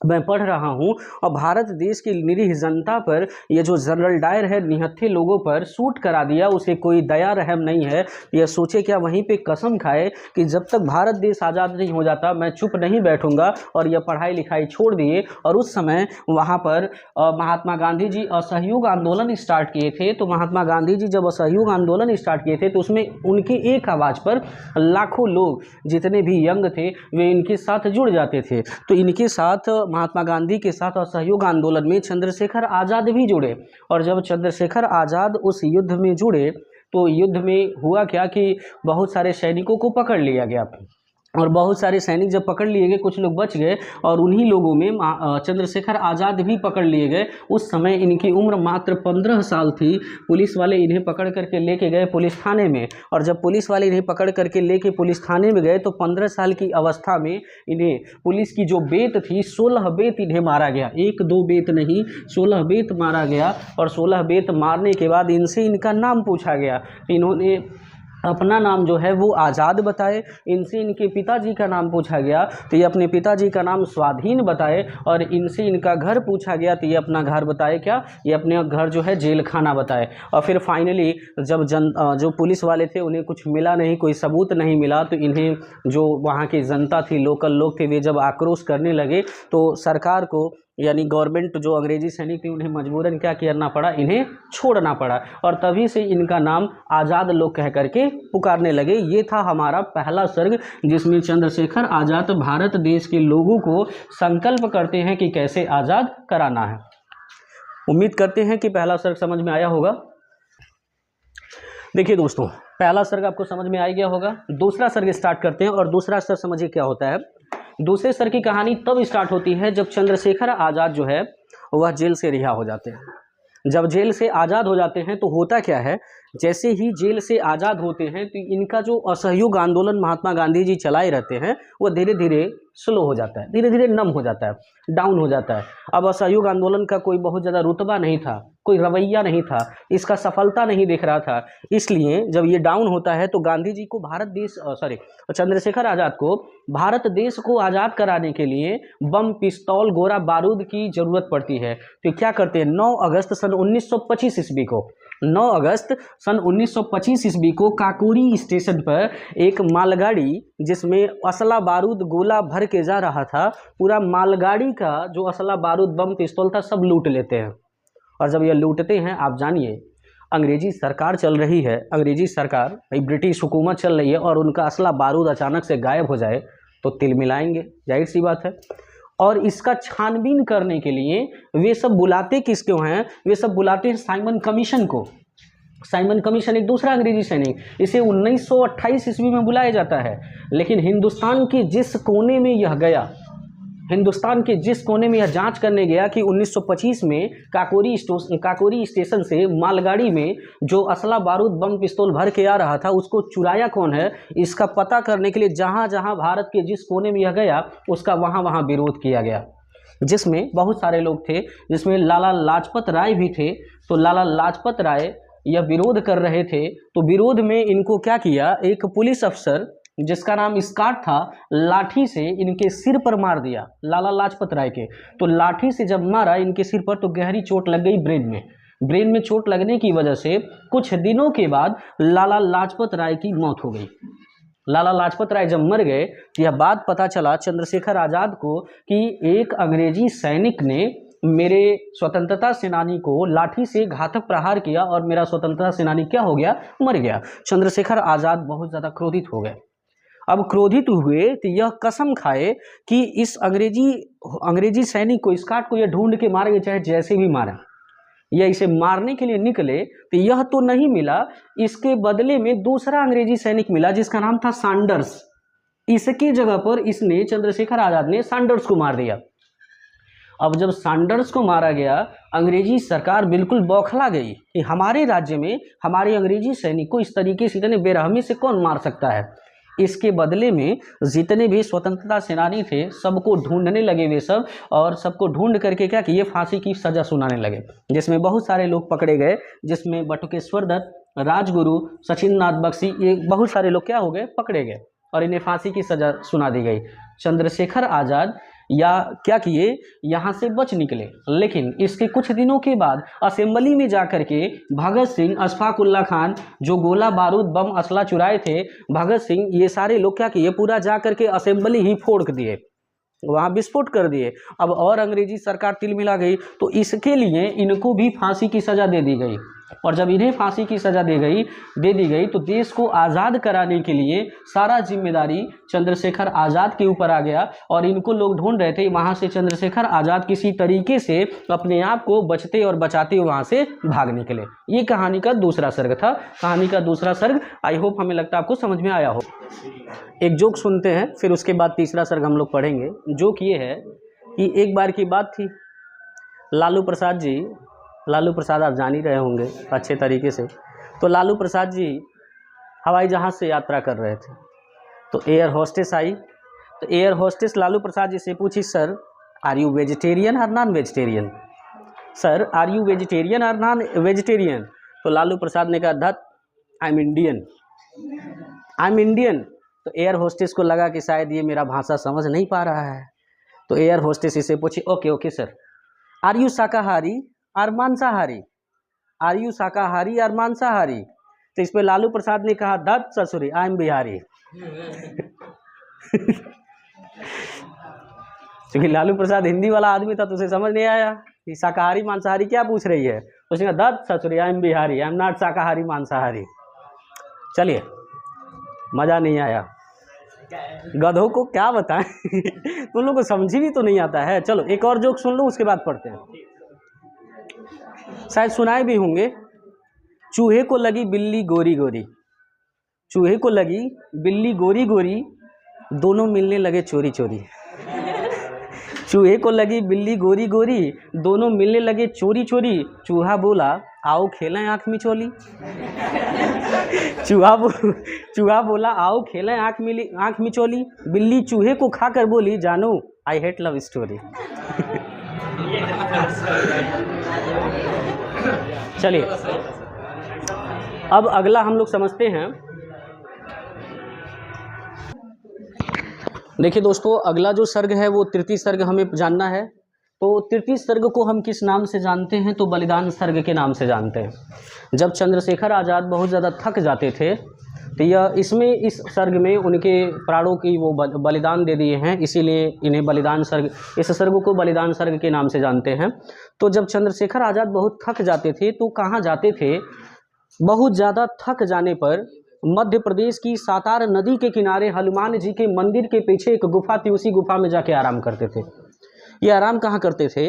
मैं पढ़ रहा हूँ और भारत देश की निरीह जनता पर ये जो जनरल डायर है निहत्थे लोगों पर शूट करा दिया, उसे कोई दया रहम नहीं है। यह सोचे क्या वहीं पे कसम खाए कि जब तक भारत देश आज़ाद नहीं हो जाता मैं चुप नहीं बैठूंगा, और यह पढ़ाई लिखाई छोड़ दिए। और उस समय वहाँ पर महात्मा गांधी जी असहयोग आंदोलन स्टार्ट किए थे। तो महात्मा गांधी जी जब असहयोग आंदोलन स्टार्ट किए थे तो उसमें उनके एक आवाज़ पर लाखों लोग जितने भी यंग थे वे इनके साथ जुड़ जाते थे। तो इनके साथ महात्मा गांधी के साथ असहयोग आंदोलन में चंद्रशेखर आज़ाद भी जुड़े। और जब चंद्रशेखर आज़ाद उस युद्ध में जुड़े तो युद्ध में हुआ क्या कि बहुत सारे सैनिकों को पकड़ लिया गया, और बहुत सारे सैनिक जब पकड़ लिए गए कुछ लोग बच गए, और उन्हीं लोगों में चंद्रशेखर आज़ाद भी पकड़ लिए गए। उस समय इनकी उम्र मात्र 15 साल थी। पुलिस वाले इन्हें पकड़ करके लेके गए पुलिस थाने में, और जब पुलिस वाले इन्हें पकड़ करके लेके पुलिस थाने में गए तो 15 साल की अवस्था में इन्हें पुलिस की जो बेत थी 16 बेत इन्हें मारा गया। 1-2 बेत नहीं, 16 बेत मारा गया। और 16 बेत मारने के बाद इनसे इनका नाम पूछा गया। इन्होंने अपना नाम जो है वो आज़ाद बताए। इनसे इनके पिताजी का नाम पूछा गया तो ये अपने पिताजी का नाम स्वाधीन बताए, और इनसे इनका घर पूछा गया तो ये अपना घर बताए क्या, ये अपने घर जो है जेल खाना बताए। और फिर फाइनली जब जो पुलिस वाले थे उन्हें कुछ मिला नहीं, कोई सबूत नहीं मिला, तो इन्हें जो वहाँ की जनता थी, लोकल लोग थे, वे जब आक्रोश करने लगे तो सरकार को यानी गवर्नमेंट जो अंग्रेजी सैनिक थे उन्हें मजबूरन क्या करना पड़ा, इन्हें छोड़ना पड़ा। और तभी से इनका नाम आज़ाद लोग कह करके पुकारने लगे। ये था हमारा पहला सर्ग जिसमें चंद्रशेखर आज़ाद भारत देश के लोगों को संकल्प करते हैं कि कैसे आज़ाद कराना है। उम्मीद करते हैं कि पहला सर्ग समझ में आया होगा। देखिए दोस्तों, पहला सर्ग आपको समझ में आ गया होगा। दूसरा सर्ग स्टार्ट करते हैं, और दूसरा सर्ग समझिए क्या होता है। दूसरे सर्ग की कहानी तब स्टार्ट होती है जब चंद्रशेखर आज़ाद जो है वह जेल से रिहा हो जाते हैं। जब जेल से आज़ाद हो जाते हैं तो होता क्या है, जैसे ही जेल से आज़ाद होते हैं तो इनका जो असहयोग आंदोलन महात्मा गांधी जी चलाए रहते हैं वो धीरे धीरे स्लो हो जाता है, धीरे धीरे नम हो जाता है, डाउन हो जाता है। अब असहयोग आंदोलन का कोई बहुत ज़्यादा रुतबा नहीं था, कोई रवैया नहीं था, इसका सफलता नहीं दिख रहा था। इसलिए जब ये डाउन होता है तो गांधी जी को चंद्रशेखर आज़ाद को भारत देश को आज़ाद कराने के लिए बम, पिस्तौल, गोला बारूद की ज़रूरत पड़ती है। तो क्या करते हैं, 9 अगस्त सन 1925 ईस्वी को 9 अगस्त सन 1925 ईस्वी को काकोरी स्टेशन पर एक मालगाड़ी जिसमें असला बारूद गोला भर के जा रहा था, पूरा मालगाड़ी का जो असला बारूद बम पिस्तौल था सब लूट लेते हैं। और जब यह लूटते हैं, आप जानिए अंग्रेजी सरकार चल रही है, अंग्रेजी सरकार भाई ब्रिटिश हुकूमत चल रही है, और उनका असला बारूद अचानक से गायब हो जाए तो तिल मिलाएंगे, जाहिर सी बात है। और इसका छानबीन करने के लिए वे सब बुलाते किसको हैं, वे सब बुलाते हैं साइमन कमीशन को। साइमन कमीशन एक दूसरा अंग्रेजी सैनिक, इसे 1928 ईस्वी में बुलाया जाता है। लेकिन हिंदुस्तान के जिस कोने में यह गया, हिंदुस्तान के जिस कोने में यह जांच करने गया कि 1925 में काकोरी स्टेशन से मालगाड़ी में जो असला बारूद बम पिस्तौल भर के आ रहा था उसको चुराया कौन है, इसका पता करने के लिए जहां जहां भारत के जिस कोने में यह गया उसका वहां वहां विरोध किया गया, जिसमें बहुत सारे लोग थे, जिसमें लाला लाजपत राय भी थे। तो लाला लाजपत राय यह विरोध कर रहे थे, तो विरोध में इनको क्या किया, एक पुलिस अफसर जिसका नाम स्कॉट था, लाठी से इनके सिर पर मार दिया लाला लाजपत राय के। तो लाठी से जब मारा इनके सिर पर तो गहरी चोट लग गई ब्रेन में चोट लगने की वजह से कुछ दिनों के बाद लाला लाजपत राय की मौत हो गई। लाला लाजपत राय जब मर गए तो यह बात पता चला चंद्रशेखर आज़ाद को कि एक अंग्रेजी सैनिक ने मेरे स्वतंत्रता सेनानी को लाठी से घातक प्रहार किया और मेरा स्वतंत्रता सेनानी क्या हो गया, मर गया। चंद्रशेखर आज़ाद बहुत ज़्यादा क्रोधित हो गए। अब क्रोधित हुए तो यह कसम खाए कि इस अंग्रेजी सैनिक को, स्कॉट को, यह ढूंढ के मारेंगे, चाहे जैसे भी मारें। यह इसे मारने के लिए निकले तो यह तो नहीं मिला, इसके बदले में दूसरा अंग्रेजी सैनिक मिला जिसका नाम था सैंडर्स। इसकी जगह पर इसने, चंद्रशेखर आज़ाद ने सैंडर्स को मार दिया। अब जब सैंडर्स को मारा गया, अंग्रेजी सरकार बिल्कुल बौखला गई कि हमारे राज्य में हमारे अंग्रेजी सैनिक को इस तरीके से, इतने बेरहमी से कौन मार सकता है। इसके बदले में जितने भी स्वतंत्रता सेनानी थे सबको ढूंढने लगे वे सब, और सबको ढूंढ करके क्या कि ये फांसी की सज़ा सुनाने लगे, जिसमें बहुत सारे लोग पकड़े गए, जिसमें बटुकेश्वर दत्त, राजगुरु, सचिंद्र नाथ बख्शी, ये बहुत सारे लोग क्या हो गए, पकड़े गए और इन्हें फांसी की सज़ा सुना दी गई। चंद्रशेखर आज़ाद या क्या किए, यहाँ से बच निकले। लेकिन इसके कुछ दिनों के बाद असेंबली में जाकर के भगत सिंह, अशफाक उल्लाह खान, जो गोला बारूद बम असला चुराए थे, भगत सिंह, ये सारे लोग क्या किए, पूरा जा करके असेंबली ही फोड़ दिए, वहाँ विस्फोट कर दिए। अब और अंग्रेजी सरकार तिलमिला गई, तो इसके लिए इनको भी फांसी की सज़ा दे दी गई। और जब इन्हें फांसी की सज़ा दे दी गई तो देश को आज़ाद कराने के लिए सारा जिम्मेदारी चंद्रशेखर आज़ाद के ऊपर आ गया, और इनको लोग ढूंढ रहे थे। वहाँ से चंद्रशेखर आज़ाद किसी तरीके से अपने आप को बचते और बचाते वहाँ से भाग निकले। ये कहानी का दूसरा सर्ग था। कहानी का दूसरा सर्ग, आई होप, हमें लगता है आपको समझ में आया हो। एक जोक सुनते हैं, फिर उसके बाद तीसरा सर्ग हम लोग पढ़ेंगे। जोक ये है कि एक बार की बात थी, लालू प्रसाद आप जान ही रहे होंगे अच्छे तरीके से। तो लालू प्रसाद जी हवाई जहाज़ से यात्रा कर रहे थे, तो एयर होस्टेस आई। तो एयर होस्टेस लालू प्रसाद जी से पूछी, सर आर यू वेजिटेरियन और non vegetarian? Sir are you vegetarian और नॉन वेजिटेरियन? तो लालू प्रसाद ने कहा, धत, आई एम इंडियन। तो एयर होस्टेस को लगा कि शायद ये मेरा भाषा समझ नहीं पा रहा है। तो एयर होस्टेस इसे पूछी, ओके सर, आर यू शाकाहारी और मांसाहारी? आर यू शाकाहारी और मांसाहारी? तो इस पे लालू प्रसाद ने कहा, दत्त ससुरी, आई एम बिहारी। क्योंकि लालू प्रसाद हिंदी वाला आदमी था तो उसे समझ नहीं आया कि शाकाहारी मांसाहारी क्या पूछ रही है। तो उसने कहा, दत्त ससुरी, I am Bihari, I am not शाकाहारी मांसाहारी। चलिए, मज़ा नहीं आया, गधों को क्या बताएं। तुम लोग को समझ भी तो नहीं आता है। चलो एक और जोक सुन लो, उसके बाद पढ़ते हैं, शायद सुनाए भी होंगे। चूहे को लगी बिल्ली गोरी गोरी, चूहे को लगी बिल्ली गोरी गोरी, दोनों मिलने लगे चोरी चोरी। चूहे को लगी बिल्ली गोरी गोरी, दोनों मिलने लगे चोरी चोरी। चूहा बोला, आओ खेलें आँख मिचोली। चूहा बोला, आओ खेलें आँख मिचोली। बिल्ली चूहे को खाकर बोली, जानू आई हेट लव स्टोरी। चलिए, अब अगला हम लोग समझते हैं। देखिए दोस्तों, अगला जो सर्ग है वो तृतीय सर्ग हमें जानना है। तो तृतीय सर्ग को हम किस नाम से जानते हैं? तो बलिदान सर्ग के नाम से जानते हैं। जब चंद्रशेखर आज़ाद बहुत ज़्यादा थक जाते थे तो यह इस सर्ग में उनके प्राणों की वो बलिदान दे दिए हैं, इसीलिए इन्हें बलिदान सर्ग, इस सर्ग को बलिदान सर्ग के नाम से जानते हैं। तो जब चंद्रशेखर आज़ाद बहुत थक जाते थे तो कहाँ जाते थे? बहुत ज़्यादा थक जाने पर मध्य प्रदेश की सातार नदी के किनारे हनुमान जी के मंदिर के पीछे एक गुफा थी, उसी गुफा में जाके आराम करते थे। ये आराम कहाँ करते थे?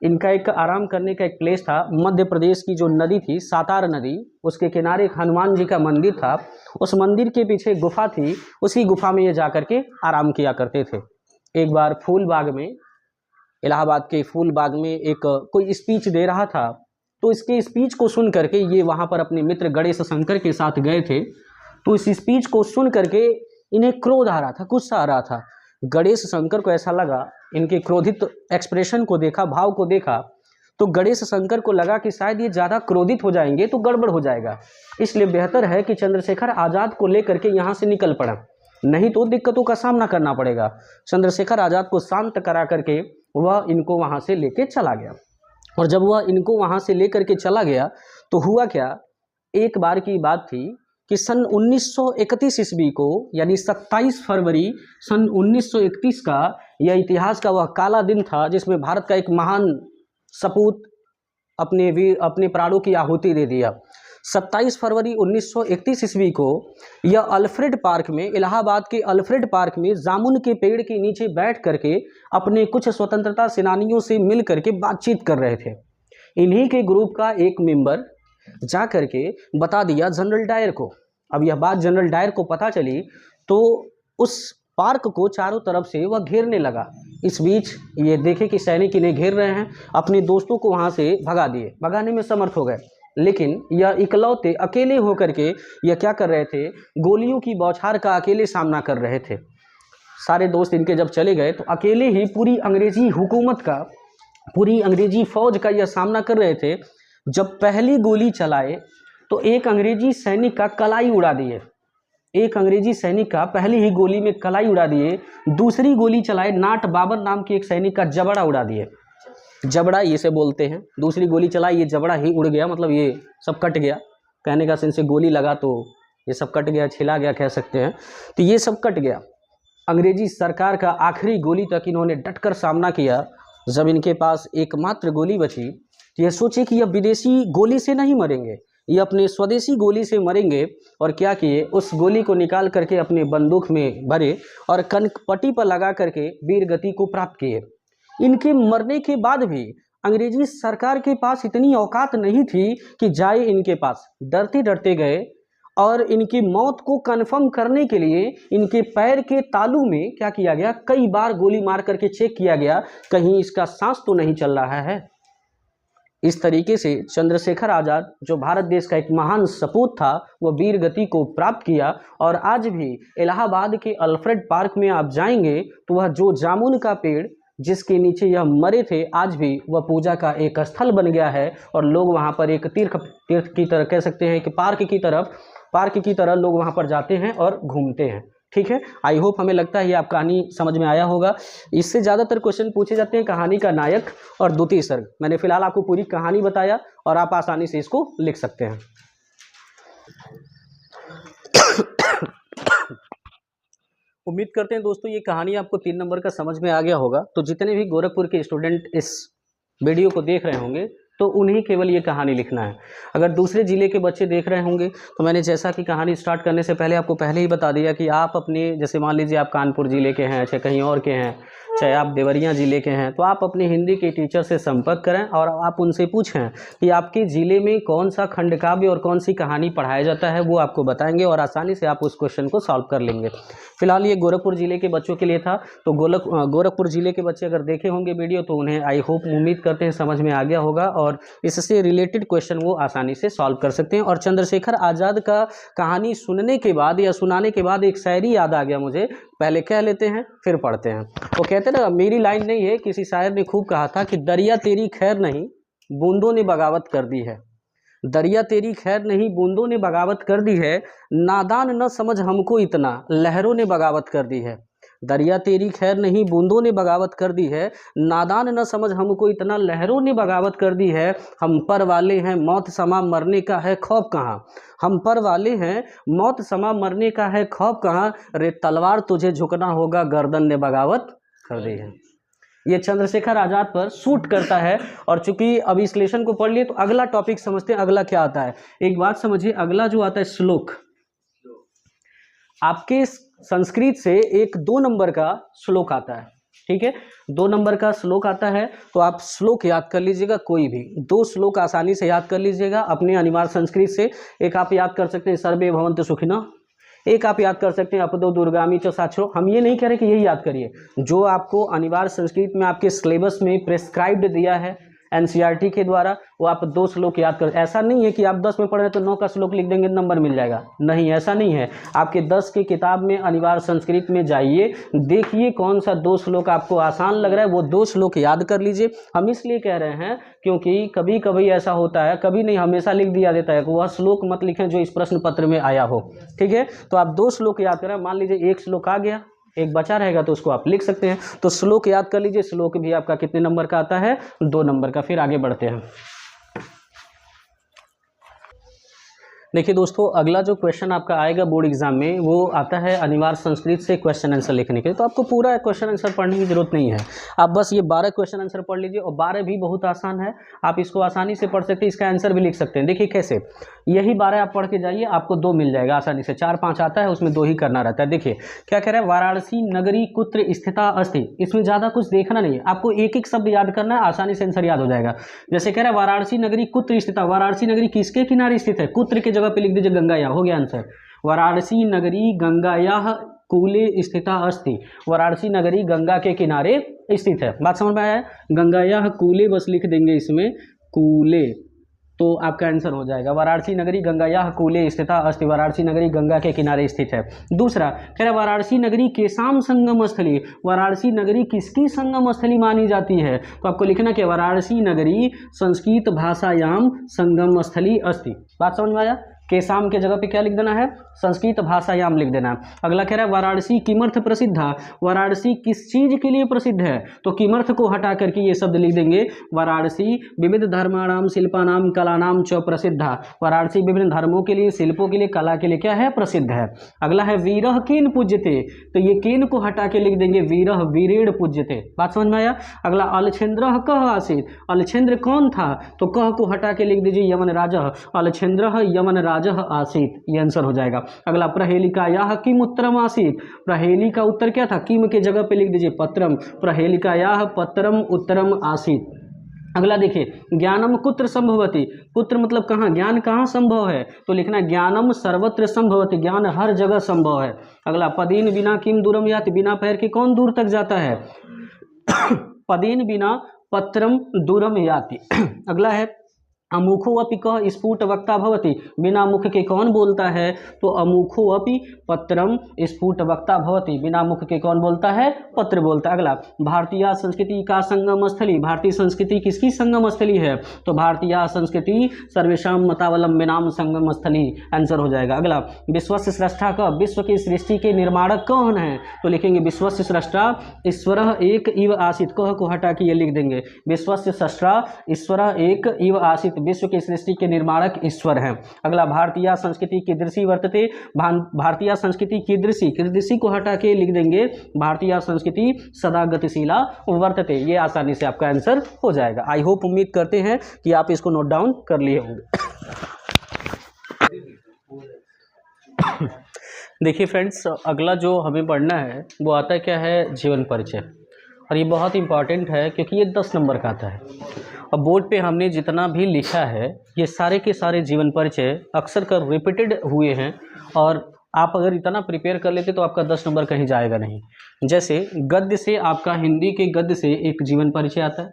इनका एक आराम करने का एक प्लेस था, मध्य प्रदेश की जो नदी थी सातार नदी, उसके किनारे एक हनुमान जी का मंदिर था, उस मंदिर के पीछे गुफा थी, उसी गुफा में ये जा कर के आराम किया करते थे। एक बार फूलबाग में, इलाहाबाद के फूलबाग में एक कोई स्पीच दे रहा था, तो इसके स्पीच को सुन करके ये वहाँ पर अपने मित्र गणेश शंकर के साथ गए थे। तो इस स्पीच को सुन करके इन्हें क्रोध आ रहा था, गुस्सा आ रहा था। गणेश शंकर को ऐसा लगा, इनके क्रोधित एक्सप्रेशन को देखा, भाव को देखा, तो गणेश शंकर को लगा कि शायद ये ज़्यादा क्रोधित हो जाएंगे तो गड़बड़ हो जाएगा, इसलिए बेहतर है कि चंद्रशेखर आज़ाद को लेकर के यहाँ से निकल पड़ा, नहीं तो दिक्कतों का सामना करना पड़ेगा। चंद्रशेखर आज़ाद को शांत करा करके वह इनको वहाँ से लेके चला गया। और जब वह इनको वहाँ से लेकर के चला गया तो हुआ क्या, एक बार की बात थी कि सन 1931 ईस्वी को, यानी 27 फरवरी सन 1931 का यह इतिहास का वह काला दिन था जिसमें भारत का एक महान सपूत अपने प्राणों की आहुति दे दिया। 27 फरवरी 1931 ईस्वी को यह अल्फ्रेड पार्क में, इलाहाबाद के अल्फ्रेड पार्क में जामुन के पेड़ के नीचे बैठ करके अपने कुछ स्वतंत्रता सेनानियों से मिल करके बातचीत कर रहे थे। इन्हीं के ग्रुप का एक मेंबर जा करके बता दिया जनरल डायर को। अब यह बात जनरल डायर को पता चली तो उस पार्क को चारों तरफ से वह घेरने लगा। इस बीच ये देखे कि सैनिक इन्हें घेर रहे हैं, अपने दोस्तों को वहाँ से भगा दिए, भगाने में समर्थ हो गए। लेकिन यह इकलौते अकेले होकर के यह क्या कर रहे थे, गोलियों की बौछार का अकेले सामना कर रहे थे। सारे दोस्त इनके जब चले गए तो अकेले ही पूरी अंग्रेजी हुकूमत का, पूरी अंग्रेजी फौज का यह सामना कर रहे थे। जब पहली गोली चलाए तो एक अंग्रेजी सैनिक का कलाई उड़ा दिए, एक अंग्रेजी सैनिक का पहली ही गोली में कलाई उड़ा दिए। दूसरी गोली चलाए, नाट बाबर नाम के एक सैनिक का जबड़ा उड़ा दिए, जबड़ा इसे बोलते हैं। दूसरी गोली चलाई, ये जबड़ा ही उड़ गया, मतलब ये सब कट गया। कहने का सेंस से गोली लगा तो ये सब कट गया, छिला गया कह सकते हैं। तो ये सब कट गया। अंग्रेजी सरकार का आखिरी गोली तक इन्होंने डटकर सामना किया। जब इनके पास एकमात्र गोली बची तो यह सोचे कि यह विदेशी गोली से नहीं मरेंगे, ये अपने स्वदेशी गोली से मरेंगे। और क्या किए, उस गोली को निकाल करके अपने बंदूक में भरे और कनपट्टी पर लगा करके वीर गति को प्राप्त किए। इनके मरने के बाद भी अंग्रेजी सरकार के पास इतनी औकात नहीं थी कि जाए इनके पास, डरते डरते गए और इनकी मौत को कंफर्म करने के लिए इनके पैर के तालू में क्या किया गया, कई बार गोली मार करके चेक किया गया, कहीं इसका सांस तो नहीं चल रहा है। इस तरीके से चंद्रशेखर आज़ाद, जो भारत देश का एक महान सपूत था, वह वीर गति को प्राप्त किया। और आज भी इलाहाबाद के अल्फ्रेड पार्क में आप जाएंगे तो वह जो जामुन का पेड़ जिसके नीचे यह मरे थे, आज भी वह पूजा का एक स्थल बन गया है। और लोग वहाँ पर एक तीर्थ की तरह कह सकते हैं कि पार्क की तरह लोग वहाँ पर जाते हैं और घूमते हैं। ठीक है, आई होप, हमें लगता है ये आप कहानी समझ में आया होगा। इससे ज़्यादातर क्वेश्चन पूछे जाते हैं कहानी का नायक और द्वितीय सर्ग। मैंने फिलहाल आपको पूरी कहानी बताया और आप आसानी से इसको लिख सकते हैं। उम्मीद करते हैं दोस्तों ये कहानी आपको 3 नंबर का समझ में आ गया होगा। तो जितने भी गोरखपुर के स्टूडेंट इस वीडियो को देख रहे होंगे तो उन्हें केवल ये कहानी लिखना है। अगर दूसरे ज़िले के बच्चे देख रहे होंगे तो मैंने जैसा कि कहानी स्टार्ट करने से पहले आपको पहले ही बता दिया कि आप अपने, जैसे मान लीजिए आप कानपुर ज़िले के हैं, चाहे कहीं और के हैं, चाहे आप देवरिया ज़िले के हैं, तो आप अपने हिंदी के टीचर से संपर्क करें और आप उनसे पूछें कि आपके ज़िले में कौन सा खंड काव्य और कौन सी कहानी पढ़ाया जाता है, वो आपको बताएंगे और आसानी से आप उस क्वेश्चन को सॉल्व कर लेंगे। फिलहाल ये गोरखपुर ज़िले के बच्चों के लिए था। तो गोरखपुर ज़िले के बच्चे अगर देखे होंगे वीडियो तो उन्हें आई होप, उम्मीद करते हैं समझ में आ गया होगा और इससे रिलेटेड क्वेश्चन वो आसानी से सॉल्व कर सकते हैं। और चंद्रशेखर आज़ाद का कहानी सुनने के बाद या सुनाने के बाद एक शायरी याद आ गया मुझे, पहले कह लेते हैं फिर पढ़ते हैं। वो कहते ना, मेरी लाइन नहीं है, किसी शायर ने खूब कहा था कि दरिया तेरी खैर नहीं, बूंदों ने बगावत कर दी है। दरिया तेरी खैर नहीं, बूंदों ने बगावत कर दी है, नादान न समझ हमको इतना, लहरों ने बगावत कर दी है। दरिया तेरी खैर नहीं, बूंदों ने बगावत कर दी है, नादान न समझ हमको इतना, लहरों ने बगावत कर दी है। हम पर वाले हैं, मौत समा मरने का है खौफ कहाँ। हम पर वाले हैं, मौत समा मरने का है खौफ कहाँ, रे तलवार तुझे झुकना होगा, गर्दन ने बगावत कर दी है। ये चंद्रशेखर आज़ाद पर सूट करता है। और चूंकि अभी इस लेसन को पढ़ लिए तो अगला टॉपिक समझते हैं, अगला क्या आता है। एक बात समझिए, अगला जो आता है श्लोक, आपके संस्कृत से एक 2 नंबर का श्लोक आता है। ठीक है, 2 नंबर का श्लोक आता है तो आप श्लोक याद कर लीजिएगा, कोई भी 2 श्लोक आसानी से याद कर लीजिएगा अपने अनिवार्य संस्कृत से। एक आप याद कर सकते हैं सर्वे भवन्तु सुखिनः, एक आप याद कर सकते हैं अपदो दुर्गामी च साक्षरो। हम ये नहीं कह रहे कि यही याद करिए, जो आपको अनिवार्य संस्कृत में आपके सिलेबस में प्रेस्क्राइब्ड दिया है एनसीईआरटी के द्वारा, वो आप 2 श्लोक याद कर। ऐसा नहीं है कि आप 10 में पढ़ रहे तो 9 का श्लोक लिख देंगे नंबर मिल जाएगा, नहीं, ऐसा नहीं है। आपके 10 की किताब में अनिवार्य संस्कृत में जाइए, देखिए कौन सा 2 श्लोक आपको आसान लग रहा है, वो 2 श्लोक याद कर लीजिए। हम इसलिए कह रहे हैं क्योंकि कभी कभी ऐसा होता है, कभी नहीं हमेशा लिख दिया देता है कि वह श्लोक मत लिखें जो इस प्रश्न पत्र में आया हो। ठीक है, तो आप 2 श्लोक याद करें। मान लीजिए 1 श्लोक आ गया, एक बचा रहेगा तो उसको आप लिख सकते हैं। तो श्लोक याद कर लीजिए। श्लोक भी आपका कितने नंबर का आता है, 2 नंबर का। फिर आगे बढ़ते हैं। देखिए दोस्तों, अगला जो क्वेश्चन आपका आएगा बोर्ड एग्जाम में वो आता है अनिवार्य संस्कृत से क्वेश्चन आंसर लिखने के लिए। तो आपको पूरा क्वेश्चन आंसर पढ़ने की जरूरत नहीं है, आप बस ये 12 क्वेश्चन आंसर पढ़ लीजिए, और 12 भी बहुत आसान है, आप इसको आसानी से पढ़ सकते हैं, इसका आंसर भी लिख सकते हैं। देखिए कैसे, यही 12 आप पढ़ के जाइए, आपको 2 मिल जाएगा आसानी से, 4-5 आता है उसमें 2 ही करना रहता है। देखिए क्या कह रहा है, वाराणसी नगरी कुत्र स्थिता अस्ति, इसमें ज़्यादा कुछ देखना नहीं है, आपको एक एक शब्द याद करना है, आसानी से आंसर याद हो जाएगा। जैसे कह रहा है वाराणसी नगरी कुत्र स्थिता, वाराणसी नगरी किसके किनारे स्थित है, कुत्र की जगह पे लिख दीजिए गंगा, हो गया आंसर। वाराणसी नगरी गंगायाः कूले स्थिता अस्ति, वाराणसी नगरी गंगा के किनारे स्थित है। बात समझ में आया है, गंगायाः कूले बस लिख देंगे इसमें कूले, तो आपका आंसर हो जाएगा। वाराणसी नगरी गंगायाः कूले स्थिता अस्ति, वाराणसी नगरी गंगा के किनारे स्थित है। दूसरा कह रहा वाराणसी नगरी केसाम संगम स्थली, वाराणसी नगरी किसकी संगम स्थली मानी जाती है, तो आपको लिखना कि वाराणसी नगरी संस्कृत भाषायाम संगम स्थली अस्ति। बात समझ में आया, केसाम के जगह पे क्या लिख देना है, संस्कृत भाषायाम लिख देना। अगला कह रहा है वाराणसी किमर्थ प्रसिद्धा, वाराणसी किस चीज के लिए प्रसिद्ध है, तो किमर्थ को हटा करके ये शब्द लिख देंगे वाराणसी विविध धर्माणाम शिल्पानाम कलानाम च प्रसिद्धा, वाराणसी विभिन्न धर्मों के लिए, शिल्पों के लिए, कला के लिए क्या है, प्रसिद्ध है। अगला है वीरः केन पूज्यते, तो ये केन को हटा के लिख देंगे वीरः वीरेण पूज्यते। बात समझ में आया। अगला अलछेन्द्रः कः आसीत्, अलछेन्द्र कौन था, तो कह को हटा के लिख दीजिए यमन राजः, अलछेन्द्रः यमन राजः आसीत्, ये आंसर हो जाएगा। अगला प्रहेलिकायाः किम उत्तरम आसीत्, प्रहेली का उत्तर क्या था, किम के जगह पे लिख दीजिए पत्रम, प्रहेलिकायाः पत्रम उत्तरम आसीत्। अगला देखिए ज्ञानम कुत्र संभवति, कुत्र मतलब कहाँ, ज्ञान कहाँ संभव है, तो लिखना ज्ञानम सर्वत्र संभवति, ज्ञान हर जगह संभव है। अगला पदेन बिना किम दूरम याति, बिना पैर के कौन दूर तक जाता है, पदेन बिना पत्रम दूरम याति। अगला है अमुखो अपि कः स्फुट वक्ता भवति, बिना मुख के कौन बोलता है, तो अमुखो अपि पत्रम स्फुट वक्ता भवति, बिना मुख के कौन बोलता है, पत्र बोलता है। अगला भारतीय संस्कृति का संगम स्थली, भारतीय संस्कृति किसकी संगम स्थली है, तो भारतीय संस्कृति सर्वेषाम मतावलंबनाम संगम स्थली, आंसर हो जाएगा। अगला विश्वस्य स्रष्टा का, विश्व की सृष्टि के निर्माणक कौन है, तो लिखेंगे विश्वस्य स्रष्टा ईश्वरः एक इव आसीत्, कह को हटा के ये लिख देंगे विश्वस्य स्रष्टा ईश्वरः एक इव आसीत्, विश्व की सृष्टि के निर्माणक ईश्वर हैं। अगला भारतीय संस्कृति कीदृशी वर्तते, भारतीय संस्कृति कीदृशी, कीदृशी को हटा के लिख देंगे भारतीय संस्कृति सदा गतिशीला वर्तते, ये आसानी से आपका आंसर हो जाएगा। आई होप, उम्मीद करते हैं कि आप इसको नोट डाउन कर लिए होंगे। देखिए फ्रेंड्स, अगला जो हमें पढ़ना है वो आता है क्या है, जीवन परिचय, और ये बहुत इंपॉर्टेंट है क्योंकि ये 10 नंबर का आता है। अब बोर्ड पे हमने जितना भी लिखा है ये सारे के सारे जीवन परिचय अक्सर कर रिपीटेड हुए हैं, और आप अगर इतना प्रिपेयर कर लेते तो आपका 10 नंबर कहीं जाएगा नहीं। जैसे गद्य से आपका, हिंदी के गद्य से एक जीवन परिचय आता है,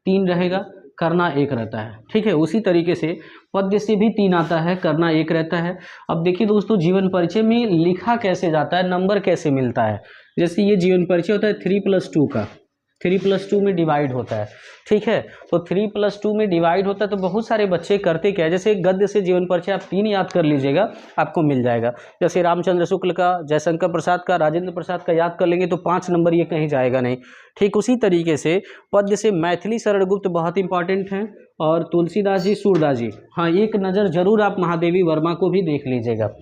3 रहेगा, करना 1 रहता है, ठीक है। उसी तरीके से पद्य से भी 3 आता है, करना 1 रहता है। अब देखिए दोस्तों, जीवन परिचय में लिखा कैसे जाता है, नंबर कैसे मिलता है। जैसे ये जीवन परिचय होता है 3+2 का, 3+2 में डिवाइड होता है, ठीक है। तो 3+2 में डिवाइड होता है, तो बहुत सारे बच्चे करते क्या है, जैसे गद्य से जीवन परिचय आप 3 याद कर लीजिएगा, आपको मिल जाएगा। जैसे रामचंद्र शुक्ल का, जयशंकर प्रसाद का, राजेंद्र प्रसाद का याद कर लेंगे तो 5 नंबर ये कहीं जाएगा नहीं, ठीक। उसी तरीके से पद्य से मैथिली शरण गुप्त बहुत इंपॉर्टेंट हैं, और तुलसीदास जी, सूरदास जी, हाँ एक नज़र जरूर आप महादेवी वर्मा को भी देख लीजिएगा।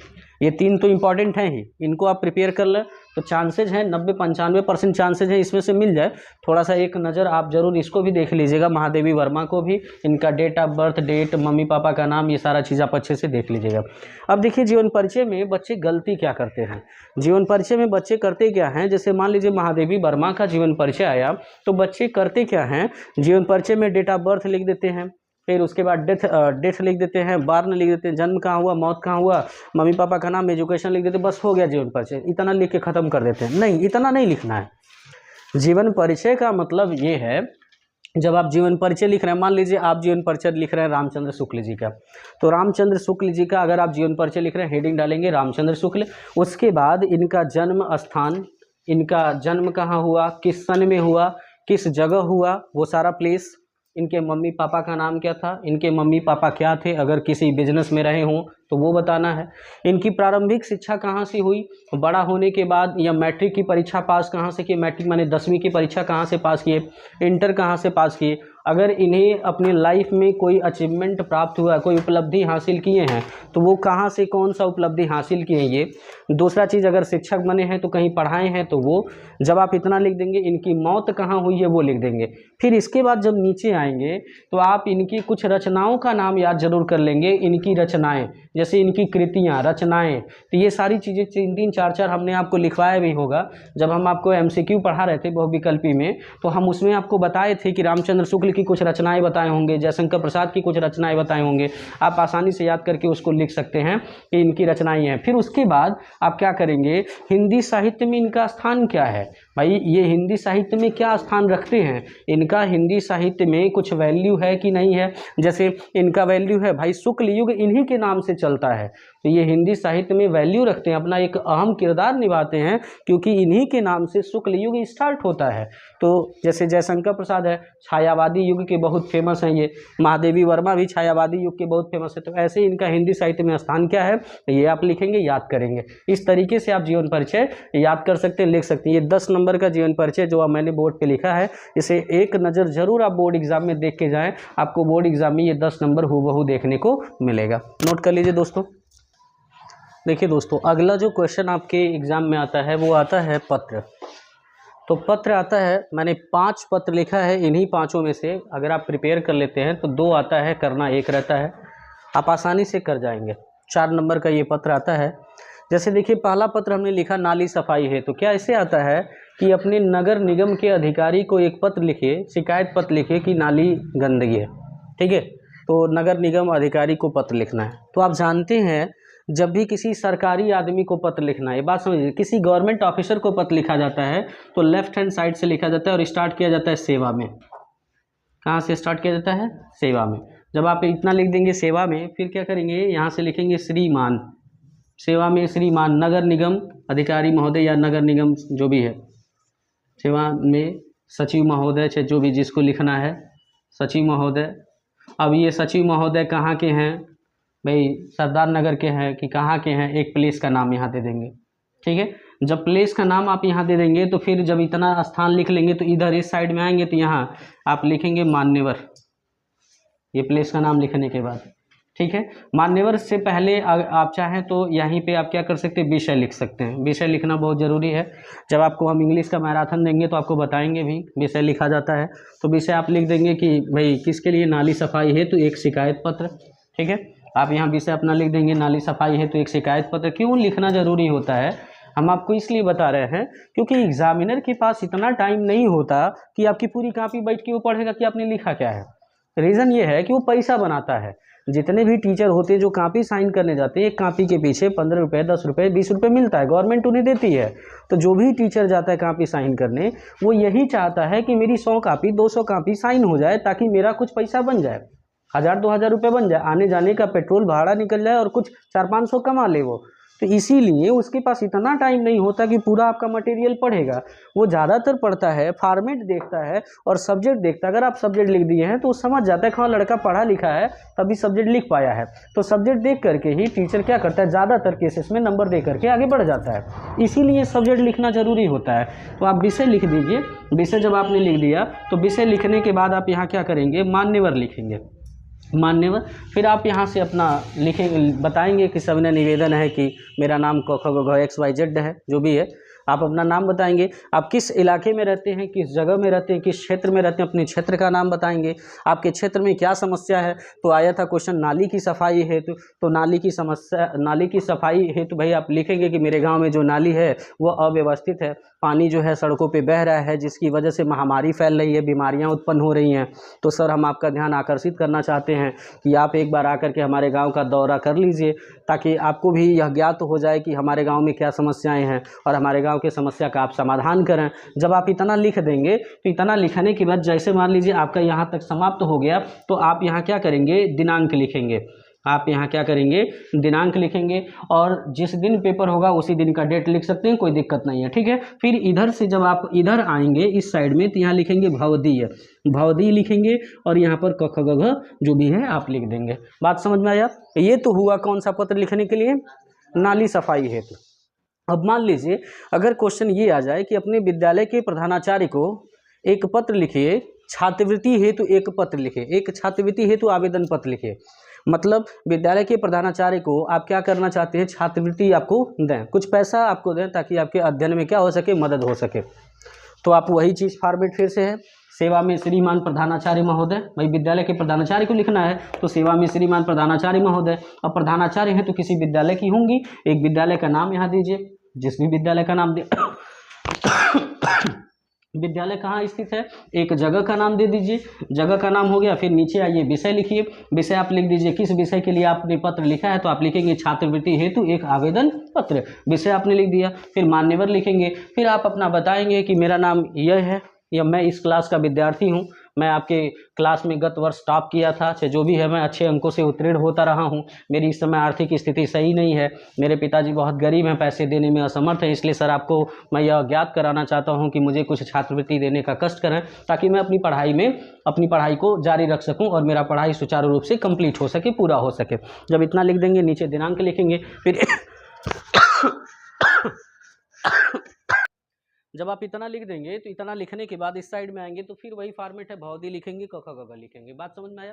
ये 3 तो इंपॉर्टेंट हैं ही, इनको आप प्रिपेयर कर लें तो चांसेज हैं 90-95% चांसेज है इसमें से मिल जाए। थोड़ा सा एक नज़र आप जरूर इसको भी देख लीजिएगा, महादेवी वर्मा को भी, इनका date of birth, date, mummy papa का नाम, ये सारा चीज़ आप अच्छे से देख लीजिएगा। अब देखिए जीवन परिचय में बच्चे गलती क्या करते हैं, जीवन परिचय में बच्चे करते क्या हैं, जैसे मान लीजिए महादेवी वर्मा का जीवन परिचय आया तो बच्चे करते क्या हैं, जीवन परिचय में डेट ऑफ बर्थ लिख देते हैं, फिर उसके बाद डेथ लिख देते हैं, बार्न लिख देते हैं, जन्म कहाँ हुआ, मौत कहाँ हुआ, मम्मी पापा का नाम, एजुकेशन लिख देते हैं, बस हो गया जीवन परिचय, इतना लिख के ख़त्म कर देते हैं। नहीं, इतना नहीं लिखना है। जीवन परिचय का मतलब ये है, जब आप जीवन परिचय लिख रहे हैं, मान लीजिए आप जीवन परिचय लिख रहे हैं रामचंद्र शुक्ल जी का, तो रामचंद्र शुक्ल जी का अगर आप जीवन परिचय लिख रहे हैं, हेडिंग डालेंगे रामचंद्र शुक्ल, उसके बाद इनका जन्म स्थान, इनका जन्म कहाँ हुआ, किस सन में हुआ, किस जगह हुआ, वो सारा प्लेस, इनके मम्मी पापा का नाम क्या था, इनके मम्मी पापा क्या थे, अगर किसी बिजनेस में रहे हों तो वो बताना है। इनकी प्रारंभिक शिक्षा कहाँ से हुई, बड़ा होने के बाद, या मैट्रिक की परीक्षा पास कहाँ से किए, मैट्रिक माने 10वीं की परीक्षा कहाँ से पास किए, इंटर कहाँ से पास किए। अगर इन्हें अपनी लाइफ में कोई अचीवमेंट प्राप्त हुआ, कोई उपलब्धि हासिल किए हैं, तो वो कहाँ से कौन सा उपलब्धि हासिल किए हैं ये। दूसरा चीज़, अगर शिक्षक बने हैं तो कहीं पढ़ाए हैं तो वो, जब आप इतना लिख देंगे, इनकी मौत कहाँ हुई है वो लिख देंगे। फिर इसके बाद जब नीचे आएंगे तो आप इनकी कुछ रचनाओं का नाम याद जरूर कर लेंगे। इनकी रचनाएं, जैसे इनकी कृतियाँ, रचनाएं, तो ये सारी चीज़ें 3-3 4-4 हमने आपको लिखवाया भी होगा। जब हम आपको MCQ पढ़ा रहे थे बहुविकल्पी में, तो हम उसमें आपको बताए थे कि रामचंद्र शुक्ल की कुछ रचनाएं बताए होंगे, जयशंकर प्रसाद की कुछ रचनाएं बताए होंगे। आप आसानी से याद करके उसको लिख सकते हैं कि इनकी रचनाएं हैं। फिर उसके बाद आप क्या करेंगे, हिंदी साहित्य में इनका स्थान क्या है। भाई ये हिंदी साहित्य में क्या स्थान रखते हैं, इनका हिंदी साहित्य में कुछ वैल्यू है कि नहीं है। जैसे इनका वैल्यू है, भाई शुक्ल युग इन्हीं के नाम से चलता है, तो ये हिंदी साहित्य में वैल्यू रखते हैं, अपना एक अहम किरदार निभाते हैं, क्योंकि इन्हीं के नाम से शुक्ल युग स्टार्ट होता है। तो जैसे जयशंकर प्रसाद है, छायावादी युग के बहुत फेमस हैं ये, महादेवी वर्मा भी छायावादी युग के बहुत फेमस है। तो ऐसे इनका हिंदी साहित्य में स्थान क्या है, ये आप लिखेंगे, याद करेंगे। इस तरीके से आप जीवन परिचय याद कर सकते हैं, लिख सकते हैं। ये 10 नंबर का जीवन परिचय जो मैंने बोर्ड पे लिखा है, इसे एक नज़र जरूर आप बोर्ड एग्जाम में देख के जाएं, आपको बोर्ड एग्जाम में ये 10 नंबर हूबहू देखने को मिलेगा। नोट कर लीजिए दोस्तों। देखिए दोस्तों, अगला जो क्वेश्चन आपके एग्जाम में आता है वो आता है पत्र। तो पत्र आता है, मैंने 5 पत्र लिखा है, इन्हीं 5 में से अगर आप प्रिपेयर कर लेते हैं तो 2 आता है, करना 1 रहता है, आप आसानी से कर जाएंगे। 4 नंबर का ये पत्र आता है। जैसे देखिए, पहला पत्र हमने लिखा नाली सफाई है, तो क्या ऐसे आता है कि अपने नगर निगम के अधिकारी को एक पत्र लिखिए, शिकायत पत्र लिखिए कि नाली गंदगी है, ठीक है। तो नगर निगम अधिकारी को पत्र लिखना है। तो आप जानते हैं, जब भी किसी सरकारी आदमी को पत्र लिखना है, ये बात समझिए, किसी गवर्नमेंट ऑफिसर को पत्र लिखा जाता है तो लेफ्ट हैंड साइड से लिखा जाता है और स्टार्ट किया जाता है सेवा में। कहाँ से स्टार्ट किया जाता है, सेवा में। जब आप इतना लिख देंगे सेवा में, फिर क्या करेंगे, यहाँ से लिखेंगे श्रीमान, सेवा में श्रीमान, नगर निगम अधिकारी महोदय या नगर निगम जो भी है, सेवा में सचिव महोदय, चाहे जो भी जिसको लिखना है, सचिव महोदय। अब ये सचिव महोदय कहाँ के हैं, भाई सरदार नगर के हैं कि कहाँ के हैं, एक प्लेस का नाम यहाँ दे देंगे, ठीक है। जब प्लेस का नाम आप यहाँ दे देंगे तो फिर जब इतना स्थान लिख लेंगे तो इधर इस साइड में आएंगे तो यहाँ आप लिखेंगे मान्यवर, ये प्लेस का नाम लिखने के बाद, ठीक है। मान्यवर से पहले आप चाहें तो यहीं पे आप क्या कर सकते हैं, विषय लिख सकते हैं। विषय लिखना बहुत ज़रूरी है। जब आपको हम इंग्लिश का मैराथन देंगे तो आपको बताएंगे भी विषय लिखा जाता है। तो विषय आप लिख देंगे कि भाई किसके लिए, नाली सफाई है तो एक शिकायत पत्र, ठीक है। आप यहाँ विषय अपना लिख देंगे, नाली सफाई है तो एक शिकायत पत्र। क्यों लिखना ज़रूरी होता है, हम आपको इसलिए बता रहे हैं क्योंकि एग्जामिनर के पास इतना टाइम नहीं होता कि आपकी पूरी कॉपी बैठ के वो पढ़ेगा कि आपने लिखा क्या है। रीज़न ये है कि वो पैसा बनाता है। जितने भी टीचर होते हैं जो कॉपी साइन करने जाते हैं, एक कॉपी के पीछे 15 रुपये, 10 रुपये, 20 रुपये मिलता है, गवर्नमेंट उन्हें देती है। तो जो भी टीचर जाता है कॉपी साइन करने, वो यही चाहता है कि मेरी 100 कॉपी 200 कॉपी साइन हो जाए ताकि मेरा कुछ पैसा बन जाए, 1000-2000 रुपये बन जाए, आने जाने का पेट्रोल भाड़ा निकल जाए और कुछ 400-500 कमा ले वो। तो इसीलिए उसके पास इतना टाइम नहीं होता कि पूरा आपका मटेरियल पढ़ेगा। वो ज़्यादातर पढ़ता है, फॉर्मेट देखता है और सब्जेक्ट देखता है। अगर आप सब्जेक्ट लिख दिए हैं तो समझ जाता है कि हाँ लड़का पढ़ा लिखा है तभी सब्जेक्ट लिख पाया है। तो सब्जेक्ट देख करके ही टीचर क्या करता है, ज़्यादातर केसेस में नंबर दे करके आगे बढ़ जाता है। इसीलिए सब्जेक्ट लिखना ज़रूरी होता है। तो आप विषय लिख दीजिए। विषय जब आपने लिख दिया तो विषय लिखने के बाद आप यहाँ क्या करेंगे, मान्यवर लिखेंगे, मान्यवर। फिर आप यहाँ से अपना लिखेंगे, बताएंगे कि सविनय निवेदन है कि मेरा नाम क ख ग घ XYZ है, जो भी है आप अपना नाम बताएंगे। आप किस इलाके में रहते हैं, किस जगह में रहते हैं, किस क्षेत्र में रहते हैं, अपने क्षेत्र का नाम बताएंगे। आपके क्षेत्र में क्या समस्या है, तो आया था क्वेश्चन नाली की सफाई हेतु, तो नाली की समस्या, नाली की सफाई हेतु भाई आप लिखेंगे कि मेरे गांव में जो नाली है वो अव्यवस्थित है, पानी जो है सड़कों पे बह रहा है जिसकी वजह से महामारी फैल रही है, बीमारियां उत्पन्न हो रही हैं। तो सर हम आपका ध्यान आकर्षित करना चाहते हैं कि आप एक बार आकर के हमारे गांव का दौरा कर लीजिए ताकि आपको भी यह ज्ञात हो जाए कि हमारे गांव में क्या समस्याएं हैं और हमारे गांव की समस्या का आप समाधान करें। जब आप इतना लिख देंगे तो इतना लिखने के बाद जैसे मान लीजिए आपका यहाँ तक समाप्त हो गया तो आप यहाँ क्या करेंगे, दिनांक लिखेंगे आप यहाँ क्या करेंगे, दिनांक लिखेंगे और जिस दिन पेपर होगा उसी दिन का डेट लिख सकते हैं, कोई दिक्कत नहीं है, ठीक है। फिर इधर से जब आप इधर आएंगे इस साइड में, तो यहाँ लिखेंगे भवदीय, भवदीय लिखेंगे और यहाँ पर क ख ग घ जो भी है आप लिख देंगे। बात समझ में आया। ये तो हुआ कौन सा पत्र लिखने के लिए, नाली सफाई हेतु। अब मान लीजिए अगर क्वेश्चन ये आ जाए कि अपने विद्यालय के प्रधानाचार्य को एक पत्र लिखिए, छात्रवृत्ति हेतु एक पत्र लिखिए, एक छात्रवृत्ति हेतु आवेदन पत्र लिखिए। मतलब विद्यालय के प्रधानाचार्य को आप क्या करना चाहते हैं, छात्रवृत्ति आपको दें, कुछ पैसा आपको दें ताकि आपके अध्ययन में क्या हो सके, मदद हो सके। तो आप वही चीज़ फॉर्मेट फिर से है, सेवा में श्रीमान प्रधानाचार्य महोदय, भाई विद्यालय के प्रधानाचार्य को लिखना है तो सेवा में श्रीमान प्रधानाचार्य महोदय। अब प्रधानाचार्य है तो किसी विद्यालय की होंगी, एक विद्यालय का नाम यहाँ दीजिए, जिस भी विद्यालय का नाम दे विद्यालय कहाँ स्थित है, एक जगह का नाम दे दीजिए, जगह का नाम हो गया। फिर नीचे आइए विषय लिखिए, विषय आप लिख दीजिए, किस विषय के लिए आपने पत्र लिखा है तो आप लिखेंगे छात्रवृत्ति हेतु एक आवेदन पत्र, विषय आपने लिख दिया। फिर मान्यवर लिखेंगे, फिर आप अपना बताएंगे कि मेरा नाम यह है या मैं इस क्लास का विद्यार्थी हूँ, मैं आपके क्लास में गत वर्ष टॉप किया था, चाहे जो भी है मैं अच्छे अंकों से उत्तीर्ण होता रहा हूँ, मेरी इस समय आर्थिक स्थिति सही नहीं है, मेरे पिताजी बहुत गरीब हैं, पैसे देने में असमर्थ हैं, इसलिए सर आपको मैं यह ज्ञात कराना चाहता हूँ कि मुझे कुछ छात्रवृत्ति देने का कष्ट करें ताकि मैं अपनी पढ़ाई को जारी रख सकूँ और मेरा पढ़ाई सुचारू रूप से कंप्लीट हो सके, पूरा हो सके। जब इतना लिख देंगे, नीचे दिनांक लिखेंगे। फिर जब आप इतना लिख देंगे तो इतना लिखने के बाद इस साइड में आएंगे तो फिर वही फॉर्मेट है, भवदी लिखेंगे, क ख ग घ लिखेंगे। बात समझ में आया।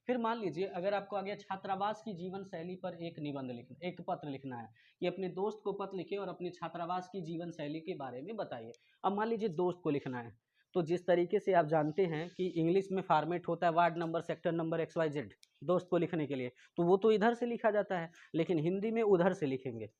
फिर मान लीजिए अगर आपको आ गया छात्रावास की जीवन शैली पर एक निबंध लिखना, एक पत्र लिखना है कि अपने दोस्त को पत्र लिखे और अपने छात्रावास की जीवन शैली के बारे में बताइए। अब मान लीजिए दोस्त को लिखना है तो जिस तरीके से आप जानते हैं कि इंग्लिश में फॉर्मेट होता है ward number, sector number, XYZ, दोस्त को लिखने के लिए तो वो तो इधर से लिखा जाता है, लेकिन हिंदी में उधर से लिखेंगे,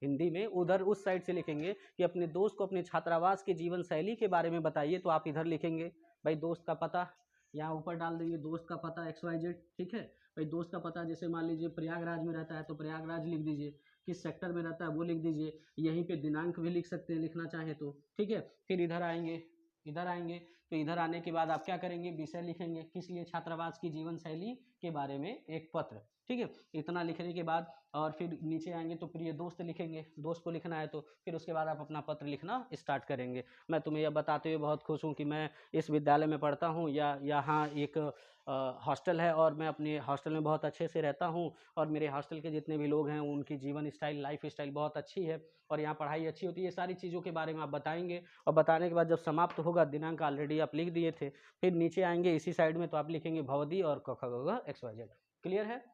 हिंदी में उधर उस साइड से लिखेंगे कि अपने दोस्त को अपने छात्रावास के जीवन शैली के बारे में बताइए। तो आप इधर लिखेंगे भाई दोस्त का पता, यहाँ ऊपर डाल देंगे दोस्त का पता XYZ, ठीक है। भाई दोस्त का पता जैसे मान लीजिए प्रयागराज में रहता है तो प्रयागराज लिख दीजिए, किस सेक्टर में रहता है वो लिख दीजिए, यहीं पे दिनांक भी लिख सकते हैं लिखना चाहे तो, ठीक है। फिर इधर आएंगे तो इधर आने के बाद आप क्या करेंगे, विषय लिखेंगे, किस लिए, छात्रावास की जीवन शैली के बारे में एक पत्र, ठीक है। इतना लिखने के बाद और फिर नीचे आएंगे तो प्रिय दोस्त लिखेंगे, दोस्त को लिखना है तो फिर उसके बाद आप अपना पत्र लिखना स्टार्ट करेंगे। मैं तुम्हें यह बताते हुए बहुत खुश हूँ कि मैं इस विद्यालय में पढ़ता हूँ या यहाँ एक हॉस्टल है और मैं अपने हॉस्टल में बहुत अच्छे से रहता हूँ और मेरे हॉस्टल के जितने भी लोग हैं उनकी जीवन स्टाइल, लाइफ स्टाइल बहुत अच्छी है और यहाँ पढ़ाई अच्छी होती है। ये सारी चीज़ों के बारे में आप बताएंगे और बताने के बाद जब समाप्त होगा, दिनांक ऑलरेडी आप लिख दिए थे, फिर नीचे आएंगे इसी साइड में तो आप लिखेंगे भवदी और क ख ग घ XYZ। क्लियर है।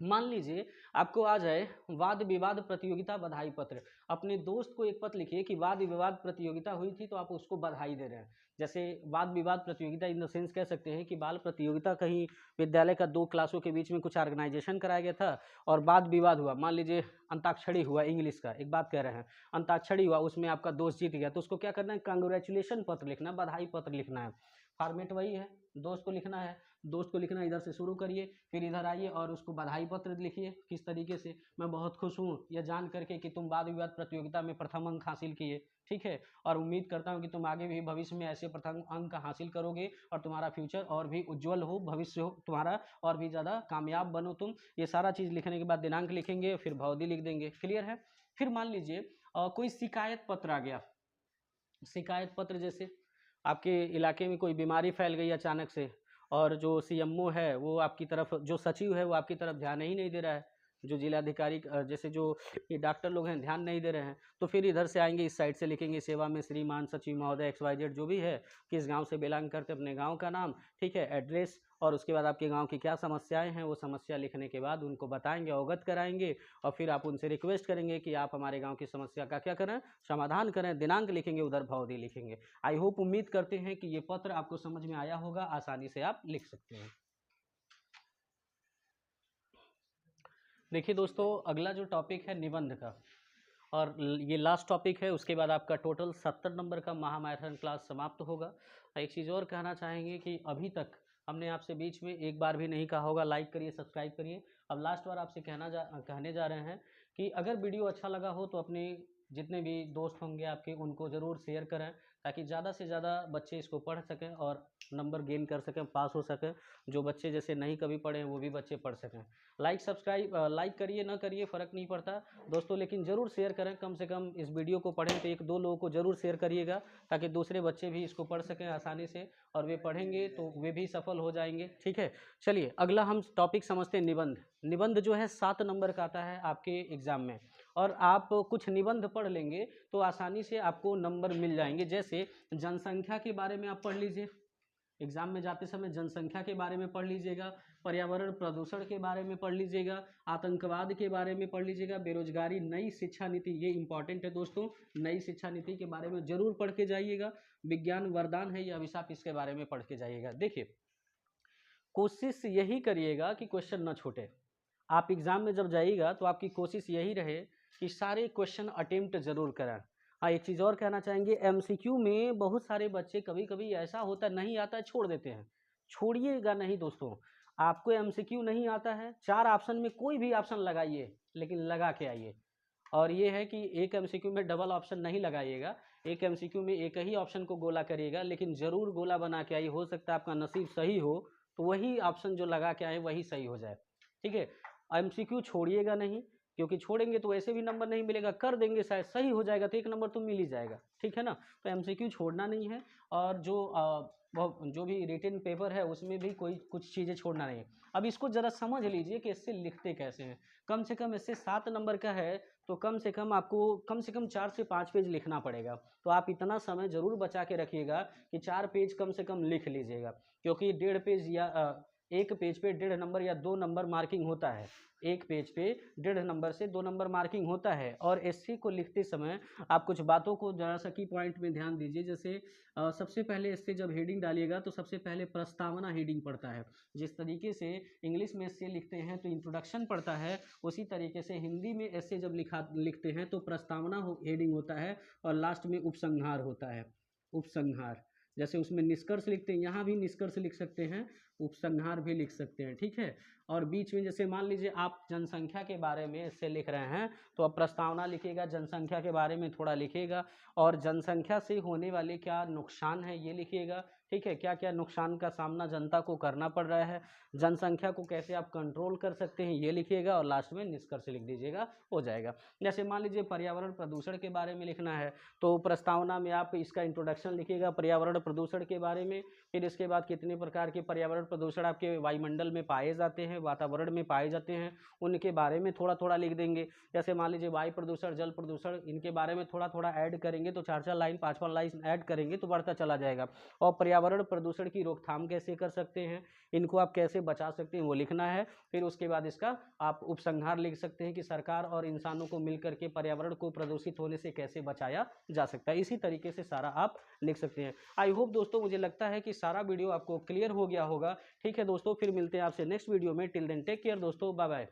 मान लीजिए आपको आ जाए वाद विवाद प्रतियोगिता बधाई पत्र, अपने दोस्त को एक पत्र लिखिए कि वाद विवाद प्रतियोगिता हुई थी तो आप उसको बधाई दे रहे हैं। जैसे वाद विवाद प्रतियोगिता इन द सेंस कह सकते हैं कि बाल प्रतियोगिता, कहीं विद्यालय का 2 क्लासों के बीच में कुछ ऑर्गेनाइजेशन कराया गया था और वाद विवाद हुआ, मान लीजिए अंताक्षरी हुआ, इंग्लिश का एक बात कह रहे हैं, अंताक्षरी हुआ, उसमें आपका दोस्त जीत गया तो उसको क्या करना है, कांग्रेचुलेशन पत्र लिखना, बधाई पत्र लिखना है। फॉर्मेट वही है, दोस्त को लिखना है, दोस्त को लिखना इधर से शुरू करिए, फिर इधर आइए और उसको बधाई पत्र लिखिए किस तरीके से, मैं बहुत खुश हूँ यह जान करके कि तुम वाद विवाद प्रतियोगिता में प्रथम अंक हासिल किए, ठीक है, और उम्मीद करता हूँ कि तुम आगे भी भविष्य में ऐसे प्रथम अंक हासिल करोगे और तुम्हारा फ्यूचर और भी उज्जवल हो, भविष्य हो तुम्हारा और भी ज़्यादा कामयाब बनो तुम। ये सारा चीज़ लिखने के बाद दिनांक लिखेंगे, फिर भवदी लिख देंगे। क्लियर है। फिर मान लीजिए कोई शिकायत पत्र आ गया, शिकायत पत्र जैसे आपके इलाके में कोई बीमारी फैल गई अचानक से और जो CMO है वो आपकी तरफ, जो सचिव है वो आपकी तरफ ध्यान ही नहीं दे रहा है, जो जिलाधिकारी जैसे जो ये डॉक्टर लोग हैं ध्यान नहीं दे रहे हैं, तो फिर इधर से आएंगे इस साइड से लिखेंगे सेवा में श्रीमान सचिव महोदय XYZ, जो भी है, किस गांव से बिलोंग करते अपने गांव का नाम, ठीक है, एड्रेस, और उसके बाद आपके गांव की क्या समस्याएं हैं वो समस्या लिखने के बाद उनको बताएंगे, अवगत कराएंगे और फिर आप उनसे रिक्वेस्ट करेंगे कि आप हमारे गांव की समस्या का क्या करें, समाधान करें। दिनांक लिखेंगे, उधर भवदी लिखेंगे। आई होप, उम्मीद करते हैं कि ये पत्र आपको समझ में आया होगा, आसानी से आप लिख सकते हैं। देखिए दोस्तों, अगला जो टॉपिक है निबंध का, और ये लास्ट टॉपिक है, उसके बाद आपका टोटल 70 नंबर का महामैराथन क्लास समाप्त होगा। एक चीज़ और कहना चाहेंगे कि अभी तक हमने आपसे बीच में एक बार भी नहीं कहा होगा लाइक करिए, सब्सक्राइब करिए। अब लास्ट बार आपसे कहने जा रहे हैं कि अगर वीडियो अच्छा लगा हो तो अपने जितने भी दोस्त होंगे आपके उनको ज़रूर शेयर करें, ताकि ज़्यादा से ज़्यादा बच्चे इसको पढ़ सकें और नंबर गेन कर सकें, पास हो सकें। जो बच्चे जैसे नहीं कभी पढ़े हैं वो भी बच्चे पढ़ सकें। लाइक करिए ना करिए फ़र्क नहीं पड़ता दोस्तों, लेकिन ज़रूर शेयर करें। कम से कम इस वीडियो को पढ़ें तो 1-2 लोगों को ज़रूर शेयर करिएगा, ताकि दूसरे बच्चे भी इसको पढ़ सकें आसानी से, और वे पढ़ेंगे तो वे भी सफल हो जाएंगे। ठीक है, चलिए अगला हम टॉपिक समझते हैं निबंध। निबंध जो है 7 नंबर का आता है आपके एग्ज़ाम में, और आप कुछ निबंध पढ़ लेंगे तो आसानी से आपको नंबर मिल जाएंगे। जैसे जनसंख्या के बारे में आप पढ़ लीजिए, एग्जाम में जाते समय जनसंख्या के बारे में पढ़ लीजिएगा, पर्यावरण प्रदूषण के बारे में पढ़ लीजिएगा, आतंकवाद के बारे में पढ़ लीजिएगा, बेरोजगारी, नई शिक्षा नीति, ये इंपॉर्टेंट है दोस्तों, नई शिक्षा नीति के बारे में जरूर पढ़ के जाइएगा। विज्ञान वरदान है या अभिशाप, इसके बारे में पढ़ के जाइएगा। देखिए, कोशिश यही करिएगा कि क्वेश्चन ना छूटे। आप एग्ज़ाम में जब जाइएगा तो आपकी कोशिश यही रहे कि सारे क्वेश्चन अटेम्प्ट ज़रूर करें। हाँ, एक चीज़ और कहना चाहेंगे, एमसीक्यू में बहुत सारे बच्चे कभी कभी ऐसा होता है नहीं आता है छोड़ देते हैं। छोड़िएगा नहीं दोस्तों, आपको एमसीक्यू नहीं आता है, 4 ऑप्शन में कोई भी ऑप्शन लगाइए, लेकिन लगा के आइए। और ये है कि एक एमसीक्यू में डबल ऑप्शन नहीं लगाइएगा, एक एमसीक्यू में एक ही ऑप्शन को गोला करिएगा, लेकिन ज़रूर गोला बना के आइए। हो सकता है आपका नसीब सही हो तो वही ऑप्शन जो लगा के आए वही सही हो जाए। ठीक है, एमसीक्यू छोड़िएगा नहीं, क्योंकि छोड़ेंगे तो वैसे भी नंबर नहीं मिलेगा, कर देंगे शायद सही हो जाएगा तो 1 नंबर तो मिल ही जाएगा। ठीक है ना, तो एमसीक्यू छोड़ना नहीं है, और जो भी रिटन पेपर है उसमें भी कोई कुछ चीज़ें छोड़ना नहीं है। अब इसको ज़रा समझ लीजिए कि इससे लिखते कैसे हैं। कम से कम इससे 7 नंबर का है तो कम से कम आपको कम से कम 4 से 5 पेज लिखना पड़ेगा। तो आप इतना समय ज़रूर बचा के रखिएगा कि 4 पेज कम से कम लिख लीजिएगा, क्योंकि 1.5 पेज या 1 पेज पे 1.5 नंबर या 2 नंबर मार्किंग होता है। 1 पेज पे 1.5 नंबर से 2 नंबर मार्किंग होता है। और एससी को लिखते समय आप कुछ बातों को ज़रा सा की पॉइंट में ध्यान दीजिए। जैसे सबसे पहले इससे जब हेडिंग डालिएगा तो सबसे पहले प्रस्तावना हेडिंग पड़ता है। जिस तरीके से इंग्लिश में एससे लिखते हैं तो इंट्रोडक्शन पड़ता है, उसी तरीके से हिंदी में एससे जब लिखते हैं तो प्रस्तावना हेडिंग होता है, और लास्ट में उपसंहार होता है। उपसंहार, जैसे उसमें निष्कर्ष लिखते हैं, यहाँ भी निष्कर्ष लिख सकते हैं, उपसंहार भी लिख सकते हैं। ठीक है, और बीच में जैसे मान लीजिए आप जनसंख्या के बारे में इससे लिख रहे हैं तो अब प्रस्तावना लिखिएगा, जनसंख्या के बारे में थोड़ा लिखिएगा, और जनसंख्या से होने वाले क्या नुकसान है ये लिखिएगा। ठीक है, क्या क्या नुकसान का सामना जनता को करना पड़ रहा है, जनसंख्या को कैसे आप कंट्रोल कर सकते हैं ये लिखिएगा, और लास्ट में निष्कर्ष लिख दीजिएगा, हो जाएगा। जैसे मान लीजिए पर्यावरण प्रदूषण के बारे में लिखना है तो प्रस्तावना में आप इसका इंट्रोडक्शन लिखिएगा पर्यावरण प्रदूषण के बारे में, फिर इसके बाद कितने प्रकार के पर्यावरण प्रदूषण आपके वायुमंडल में पाए जाते हैं, वातावरण में पाए जाते हैं, उनके बारे में थोड़ा थोड़ा लिख देंगे। जैसे मान लीजिए वायु प्रदूषण, जल प्रदूषण, इनके बारे में थोड़ा थोड़ा ऐड करेंगे तो 4-4 लाइन 5-5 लाइन ऐड करेंगे तो बढ़ता चला जाएगा। और पर्यावरण प्रदूषण की रोकथाम कैसे कर सकते हैं, इनको आप कैसे बचा सकते हैं वो लिखना है। फिर उसके बाद इसका आप उपसंहार लिख सकते हैं कि सरकार और इंसानों को मिलकर के पर्यावरण को प्रदूषित होने से कैसे बचाया जा सकता है। इसी तरीके से सारा आप लिख सकते हैं। आई होप दोस्तों, मुझे लगता है कि सारा वीडियो आपको क्लियर हो गया होगा। ठीक है दोस्तों, फिर मिलते हैं आपसे नेक्स्ट वीडियो में। टिल देन टेक केयर दोस्तों, बाय बाय।